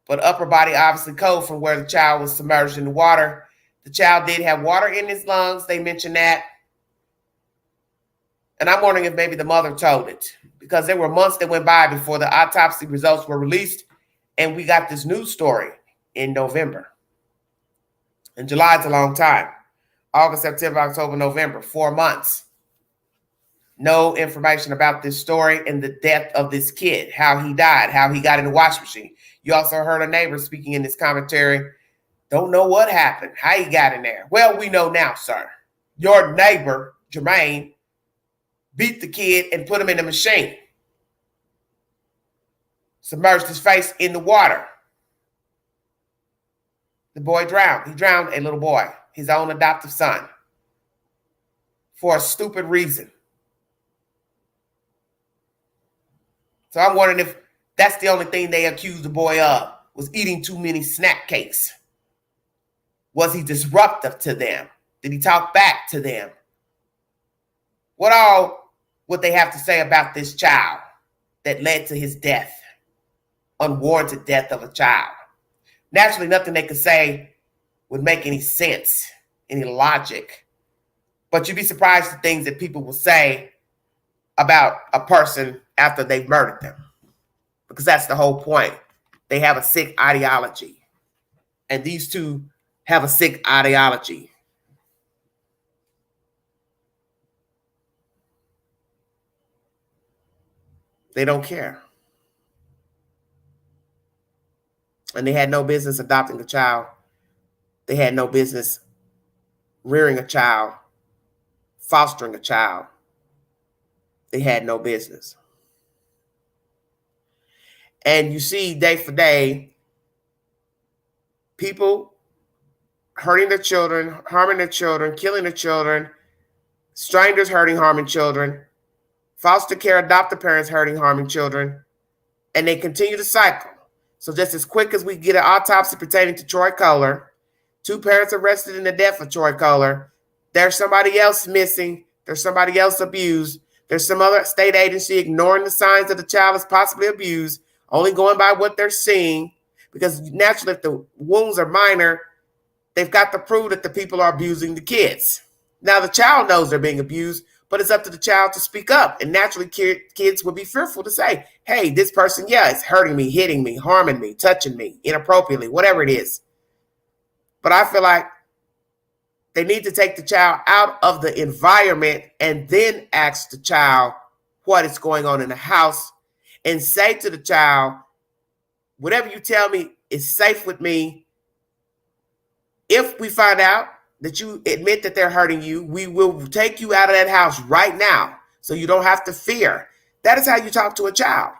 S1: but upper body obviously cold from where the child was submerged in the water. The child did have water in his lungs. They mentioned that. And I'm wondering if maybe the mother told it, because there were months that went by before the autopsy results were released, and we got this news story in November. And July is a long time. August, September, October, November, 4 months. No information about this story and the death of this kid, how he died, how he got in the washing machine. You also heard a neighbor speaking in this commentary. Don't know what happened, how he got in there. Well, we know now, sir. Your neighbor, Jermaine, beat the kid and put him in the machine. Submerged his face in the water. The boy drowned. He drowned a little boy, his own adoptive son, for a stupid reason. So I'm wondering if that's the only thing they accused the boy of, was eating too many snack cakes. Was he disruptive to them? Did he talk back to them? What all would they have to say about this child that led to his death? Unwarranted death of a child. Naturally, nothing they could say would make any sense, any logic. But you'd be surprised at things that people will say about a person after they've murdered them. Because that's the whole point. They have a sick ideology. And these two have a sick ideology. They don't care. And they had no business adopting a child. They had no business rearing a child, fostering a child. They had no business. And you see day for day, people hurting their children, harming their children, killing their children, strangers hurting, harming children, foster care, adoptive parents hurting, harming children, and they continue to cycle. So just as quick as we get an autopsy pertaining to Troy Khoeler, 2 parents arrested in the death of Troy Khoeler, there's somebody else missing, there's somebody else abused, there's some other state agency ignoring the signs that the child is possibly abused, only going by what they're seeing, because naturally if the wounds are minor, they've got to prove that the people are abusing the kids. Now the child knows they're being abused, but it's up to the child to speak up. And naturally kids would be fearful to say, hey, this person, yeah, it's hurting me, hitting me, harming me, touching me, inappropriately, whatever it is. But I feel like they need to take the child out of the environment and then ask the child what is going on in the house and say to the child, whatever you tell me is safe with me. If we find out that you admit that they're hurting you, we will take you out of that house right now so you don't have to fear. That is how you talk to a child.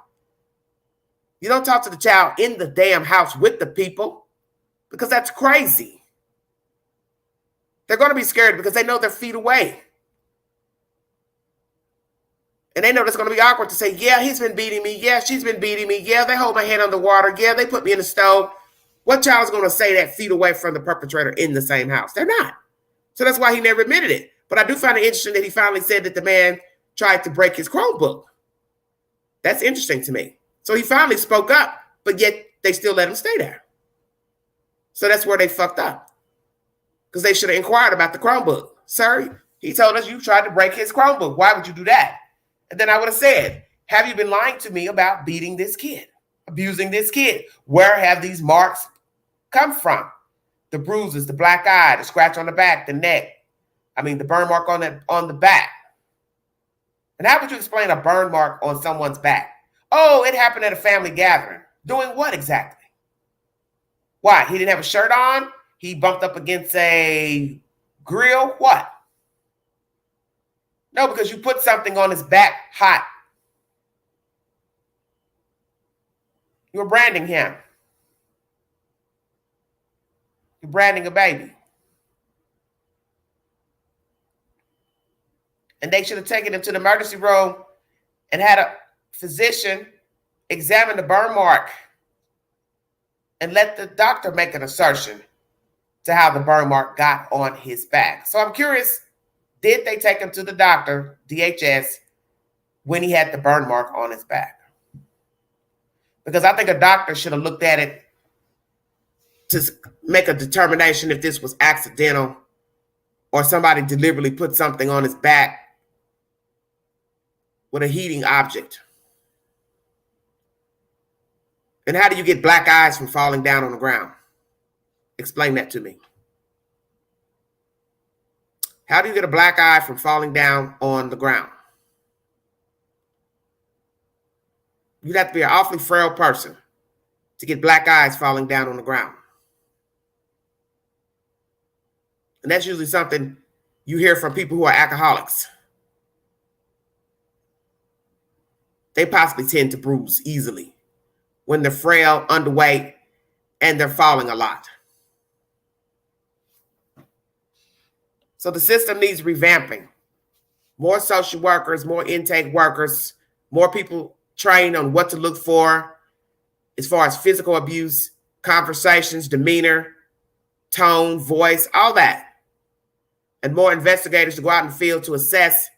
S1: You don't talk to the child in the damn house with the people, because that's crazy. They're going to be scared because they know they're feet away. And they know it's going to be awkward to say, yeah, he's been beating me. Yeah, she's been beating me. Yeah, they hold my hand underwater. Yeah, they put me in the stove. What child is going to say that feet away from the perpetrator in the same house? They're not. So that's why he never admitted it. But I do find it interesting that he finally said that the man tried to break his Chromebook. That's interesting to me. So he finally spoke up, but yet they still let him stay there. So that's where they fucked up. Because they should have inquired about the Chromebook. Sir, he told us you tried to break his Chromebook. Why would you do that? And then I would have said, have you been lying to me about beating this kid, abusing this kid? Where have these marks come from? The bruises, the black eye, the scratch on the back, the neck. The burn mark on the back. And how would you explain a burn mark on someone's back? Oh, it happened at a family gathering. Doing what exactly? Why? He didn't have a shirt on? He bumped up against a grill? What? No, because you put something on his back hot. You were branding him. You're branding a baby. And they should have taken him to the emergency room and had a physician examine the burn mark and let the doctor make an assertion to how the burn mark got on his back. So I'm curious, did they take him to the doctor, DHS, when he had the burn mark on his back? Because I think a doctor should have looked at it to make a determination if this was accidental or somebody deliberately put something on his back with a heating object? And how do you get black eyes from falling down on the ground? Explain that to me. How do you get a black eye from falling down on the ground? You'd have to be an awfully frail person to get black eyes falling down on the ground. And that's usually something you hear from people who are alcoholics. They possibly tend to bruise easily when they're frail, underweight, and they're falling a lot. So the system needs revamping. More social workers, more intake workers, more people trained on what to look for as far as physical abuse, conversations, demeanor, tone, voice, all that. And more investigators to go out in the field to assess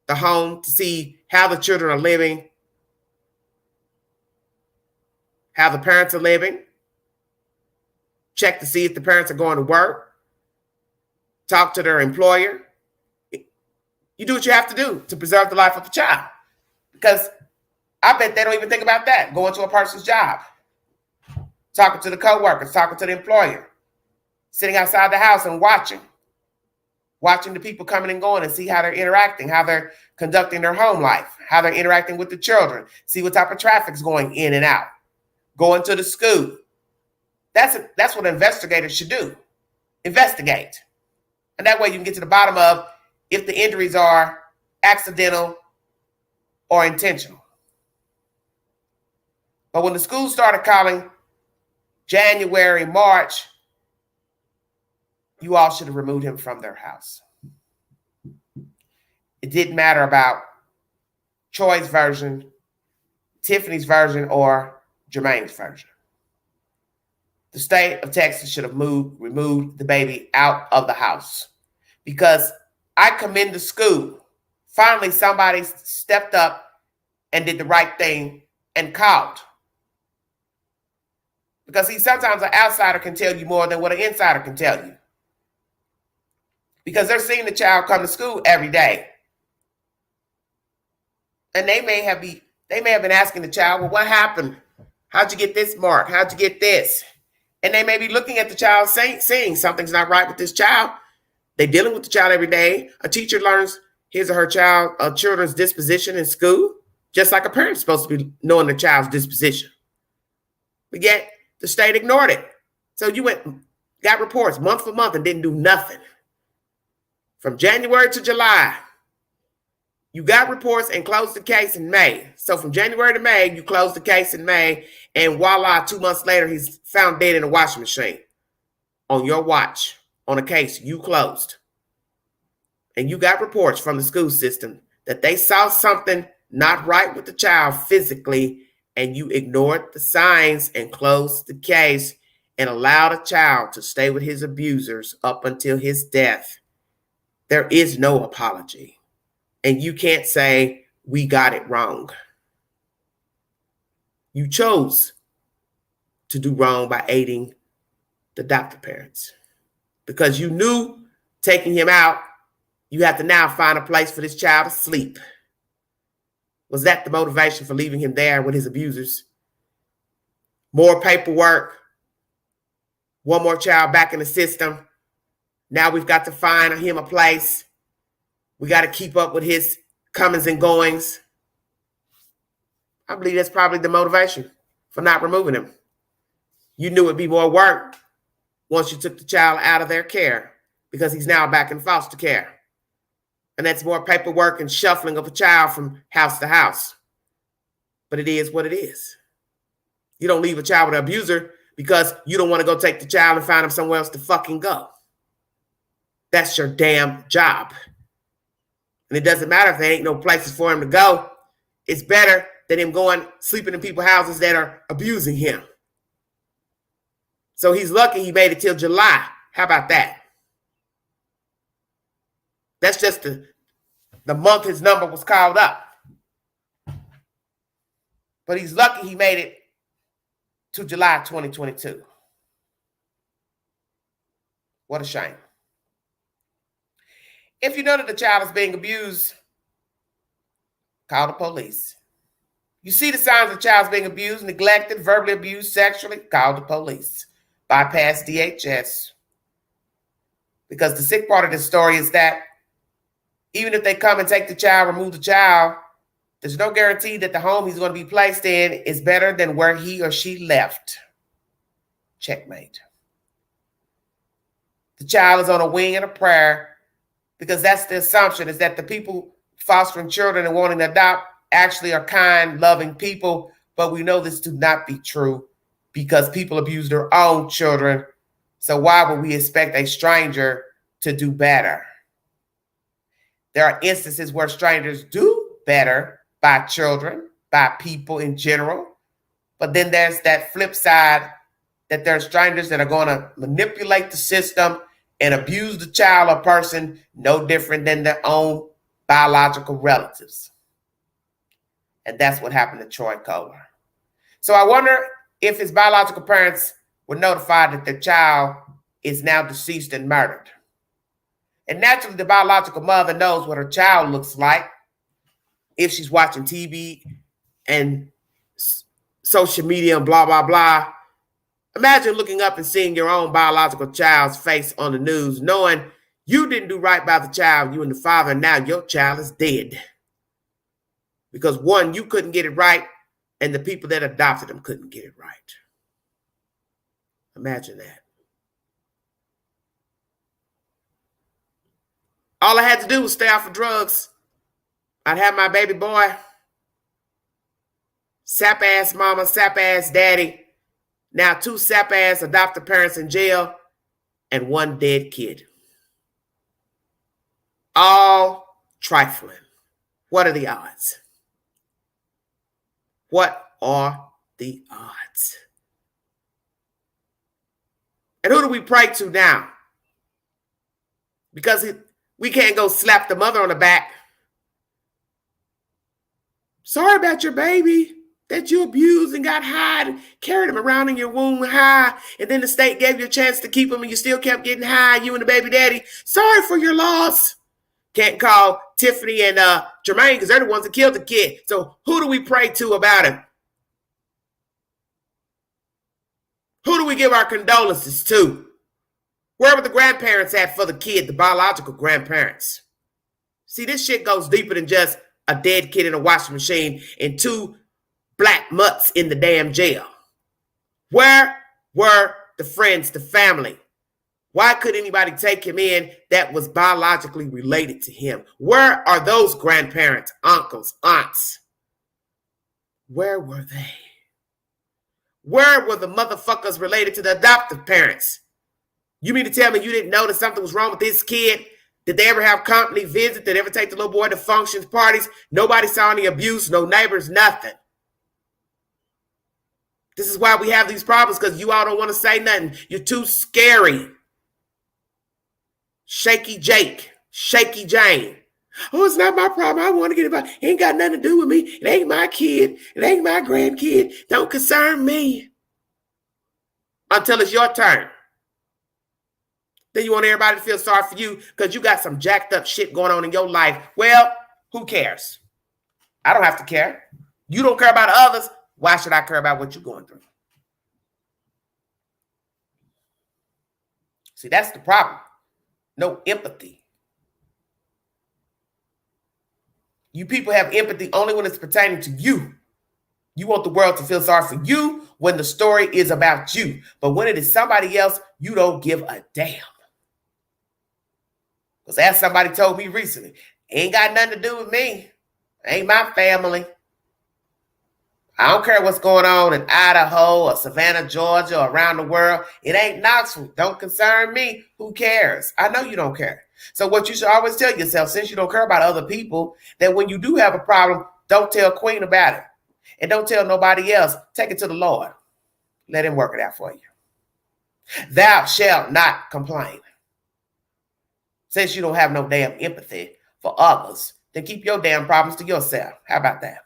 S1: the home, to see how the children are living, how the parents are living, check to see if the parents are going to work, talk to their employer. You do what you have to do to preserve the life of the child. Because I bet they don't even think about that, going to a person's job, talking to the coworkers, talking to the employer, sitting outside the house and watching the people coming and going and see how they're interacting, how they're conducting their home life, how they're interacting with the children, see what type of traffic's going in and out, going to the school. That's what investigators should do. Investigate. And that way you can get to the bottom of if the injuries are accidental or intentional. But when the schools started calling January, March, you all should have removed him from their house. It didn't matter about Troy's version, Tiffany's version, or Jermaine's version. The state of Texas should have removed the baby out of the house, because I commend the school. Finally, somebody stepped up and did the right thing and called. Because sometimes an outsider can tell you more than what an insider can tell you. Because they're seeing the child come to school every day. And they may have been asking the child, well, what happened? How'd you get this mark? How'd you get this? And they may be looking at the child saying something's not right with this child. They're dealing with the child every day. A teacher learns his or her children's disposition in school, just like a parent's supposed to be knowing the child's disposition. But yet the state ignored it. So you got reports month for month and didn't do nothing. From January to July, you got reports and closed the case in May. So from January to May, you closed the case in May, and voila, 2 months later, he's found dead in a washing machine on your watch, on a case you closed. And you got reports from the school system that they saw something not right with the child physically, and you ignored the signs and closed the case and allowed a child to stay with his abusers up until his death. There is no apology. And you can't say, we got it wrong. You chose to do wrong by aiding the adoptive parents. Because you knew taking him out, you have to now find a place for this child to sleep. Was that the motivation for leaving him there with his abusers? More paperwork, one more child back in the system. Now we've got to find him a place. We got to keep up with his comings and goings. I believe that's probably the motivation for not removing him. You knew it'd be more work once you took the child out of their care, because he's now back in foster care. And that's more paperwork and shuffling of a child from house to house. But it is what it is. You don't leave a child with an abuser because you don't want to go take the child and find him somewhere else to fucking go. That's your damn job. And it doesn't matter if there ain't no places for him to go. It's better than him going sleeping in people's houses that are abusing him. So he's lucky he made it till July. How about that? That's just the month his number was called up. But he's lucky he made it to July 2022. What a shame. If you know that the child is being abused, Call the police. You see the signs of child's being abused, neglected, verbally abused, sexually, call the police. Bypass DHS. Because the sick part of this story is that even if they come and take the child, remove the child, there's no guarantee that the home he's going to be placed in is better than where he or she left. Checkmate. The child is on a wing and a prayer because that's the assumption, is that the people fostering children and wanting to adopt actually are kind, loving people. But we know this to not be true because people abuse their own children. So why would we expect a stranger to do better? There are instances where strangers do better by children, by people in general. But then there's that flip side that there are strangers that are going to manipulate the system and abuse the child or person no different than their own biological relatives. And that's what happened to Troy Khoeler. So I wonder if his biological parents were notified that their child is now deceased and murdered. And naturally, the biological mother knows what her child looks like if she's watching TV and social media and blah, blah, blah. Imagine looking up and seeing your own biological child's face on the news, knowing you didn't do right by the child, you and the father, and now your child is dead. Because one, you couldn't get it right, and the people that adopted him couldn't get it right. Imagine that. All I had to do was stay off of drugs. I'd have my baby boy, sap-ass mama, sap-ass daddy, now 2 sap-ass adoptive parents in jail, and 1 dead kid. All trifling. What are the odds? What are the odds? And who do we pray to now? Because we can't go slap the mother on the back. Sorry about your baby that you abused and got high and carried him around in your womb high. And then the state gave you a chance to keep him and you still kept getting high, you and the baby daddy. Sorry for your loss. Can't call Tiffany and Jermaine because they're the ones that killed the kid. So who do we pray to about him? Who do we give our condolences to? Where were the grandparents at for the kid, the biological grandparents? See, this shit goes deeper than just a dead kid in a washing machine and 2 black mutts in the damn jail. Where were the friends, the family? Why could anybody take him in that was biologically related to him? Where are those grandparents, uncles, aunts? Where were they? Where were the motherfuckers related to the adoptive parents? You mean to tell me you didn't know that something was wrong with this kid? Did they ever have company visit? Did they ever take the little boy to functions, parties? Nobody saw any abuse, no neighbors, nothing. This is why we have these problems, because you all don't want to say nothing. You're too scary. Shaky Jake, Shaky Jane. Oh, it's not my problem. I want to get it. It ain't got nothing to do with me. It ain't my kid. It ain't my grandkid. Don't concern me. Until it's your turn. Then you want everybody to feel sorry for you because you got some jacked up shit going on in your life. Well, who cares? I don't have to care. You don't care about others. Why should I care about what you're going through? See, that's the problem. No empathy. You people have empathy only when it's pertaining to you. You want the world to feel sorry for you when the story is about you. But when it is somebody else, you don't give a damn. Because as somebody told me recently, ain't got nothing to do with me. Ain't my family. I don't care what's going on in Idaho or Savannah, Georgia, or around the world. It ain't Knoxville. Don't concern me. Who cares? I know you don't care. So what you should always tell yourself, since you don't care about other people, that when you do have a problem, don't tell Queen about it. And don't tell nobody else. Take it to the Lord. Let him work it out for you. Thou shalt not complain. Since you don't have no damn empathy for others, then keep your damn problems to yourself. How about that?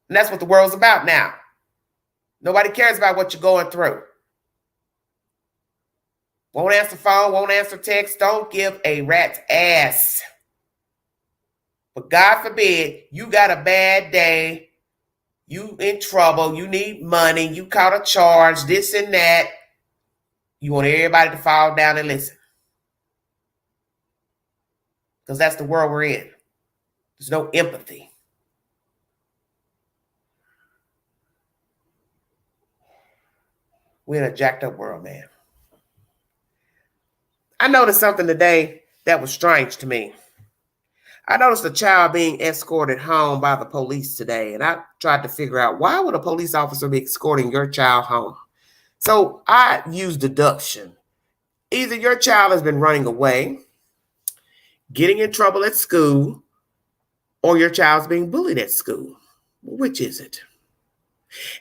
S1: And that's what the world's about now. Nobody cares about what you're going through. Won't answer phone, won't answer text. Don't give a rat's ass. But God forbid, you got a bad day, you in trouble, you need money, you caught a charge, this and that. You want everybody to fall down and listen. Because that's the world we're in. There's no empathy. We're in a jacked up world, man. I noticed something today that was strange to me. I noticed a child being escorted home by the police today, and I tried to figure out, why would a police officer be escorting your child home? So I used deduction. Either your child has been running away, getting in trouble at school, or your child's being bullied at school. Which is it?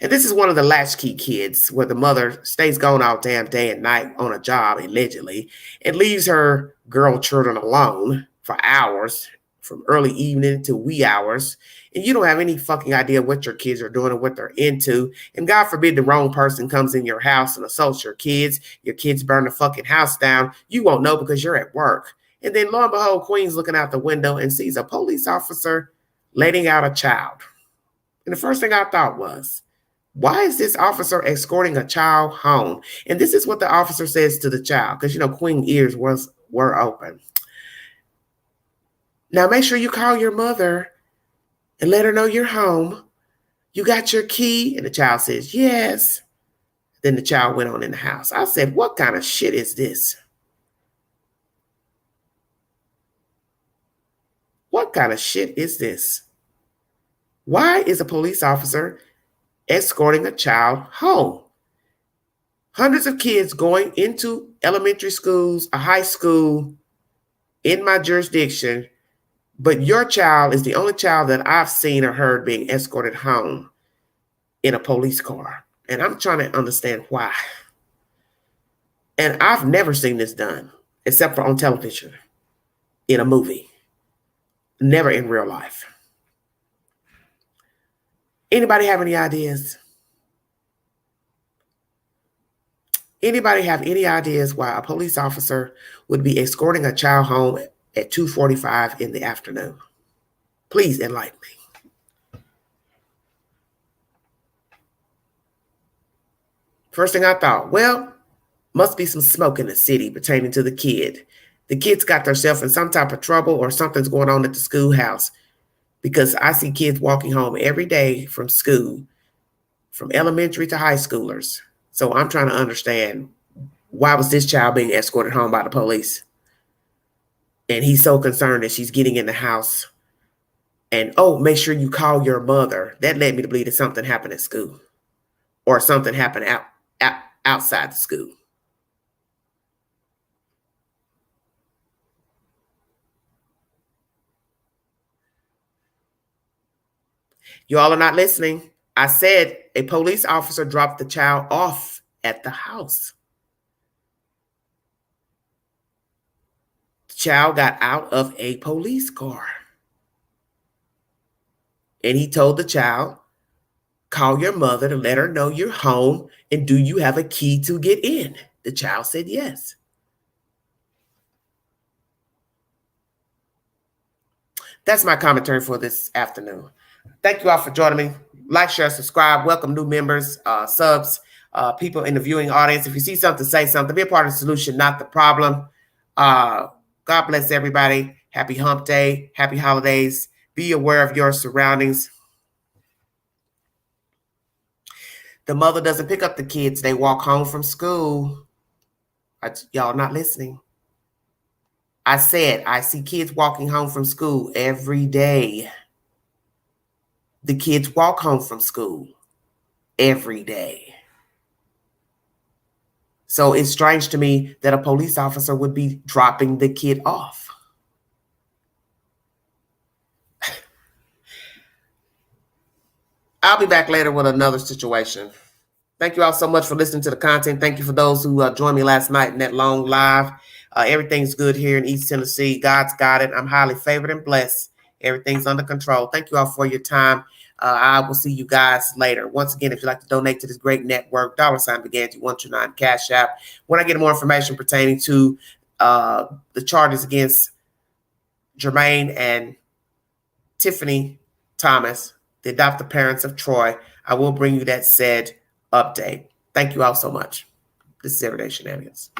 S1: And this is one of the latchkey kids where the mother stays gone all damn day and night on a job, allegedly, and leaves her girl children alone for hours, from early evening to wee hours. And you don't have any fucking idea what your kids are doing or what they're into. And God forbid the wrong person comes in your house and assaults your kids burn the fucking house down. You won't know because you're at work. And then lo and behold, Queen's looking out the window and sees a police officer letting out a child. And the first thing I thought was, why is this officer escorting a child home? And this is what the officer says to the child, because, Queen's ears were open. Now, make sure you call your mother and let her know you're home. You got your key? And the child says, yes. Then the child went on in the house. I said, what kind of shit is this? What kind of shit is this? Why is a police officer escorting a child home? Hundreds of kids going into elementary schools, a high school in my jurisdiction, but your child is the only child that I've seen or heard being escorted home in a police car. And I'm trying to understand why. And I've never seen this done, except for on television, in a movie. Never in real life. Anybody have any ideas? Anybody have any ideas why a police officer would be escorting a child home at 2:45 in the afternoon? Please enlighten me. First thing I thought, well, must be some smoke in the city pertaining to the kid. The kid's got themselves in some type of trouble or something's going on at the schoolhouse, because I see kids walking home every day from school, from elementary to high schoolers. So I'm trying to understand, why was this child being escorted home by the police? And he's so concerned that she's getting in the house. And, oh, make sure you call your mother. That led me to believe that something happened at school, or something happened outside the school. You all are not listening. I said a police officer dropped the child off at the house. The child got out of a police car. And he told the child, call your mother to let her know you're home, and do you have a key to get in? The child said yes. That's my commentary for this afternoon. Thank you all for joining me. Like, share, subscribe. Welcome new members, subs, people in the viewing audience. If you see something, say something. Be a part of the solution, not the problem. God bless everybody. Happy hump day. Happy holidays. Be aware of your surroundings. The mother doesn't pick up the kids. They walk home from school. Y'all not listening. I said, I see kids walking home from school every day. The kids walk home from school every day. So it's strange to me that a police officer would be dropping the kid off. I'll be back later with another situation. Thank you all so much for listening to the content. Thank you for those who joined me last night in that long live. Everything's good here in East Tennessee. God's got it. I'm highly favored and blessed. Everything's under control. Thank you all for your time. I will see you guys later. Once again, if you'd like to donate to this great network, $Beganti129 Cash App. When I get more information pertaining to the charges against Jermaine and Tiffany Thomas, the adoptive parents of Troy, I will bring you that said update. Thank you all so much. This is Everyday Shenanigans.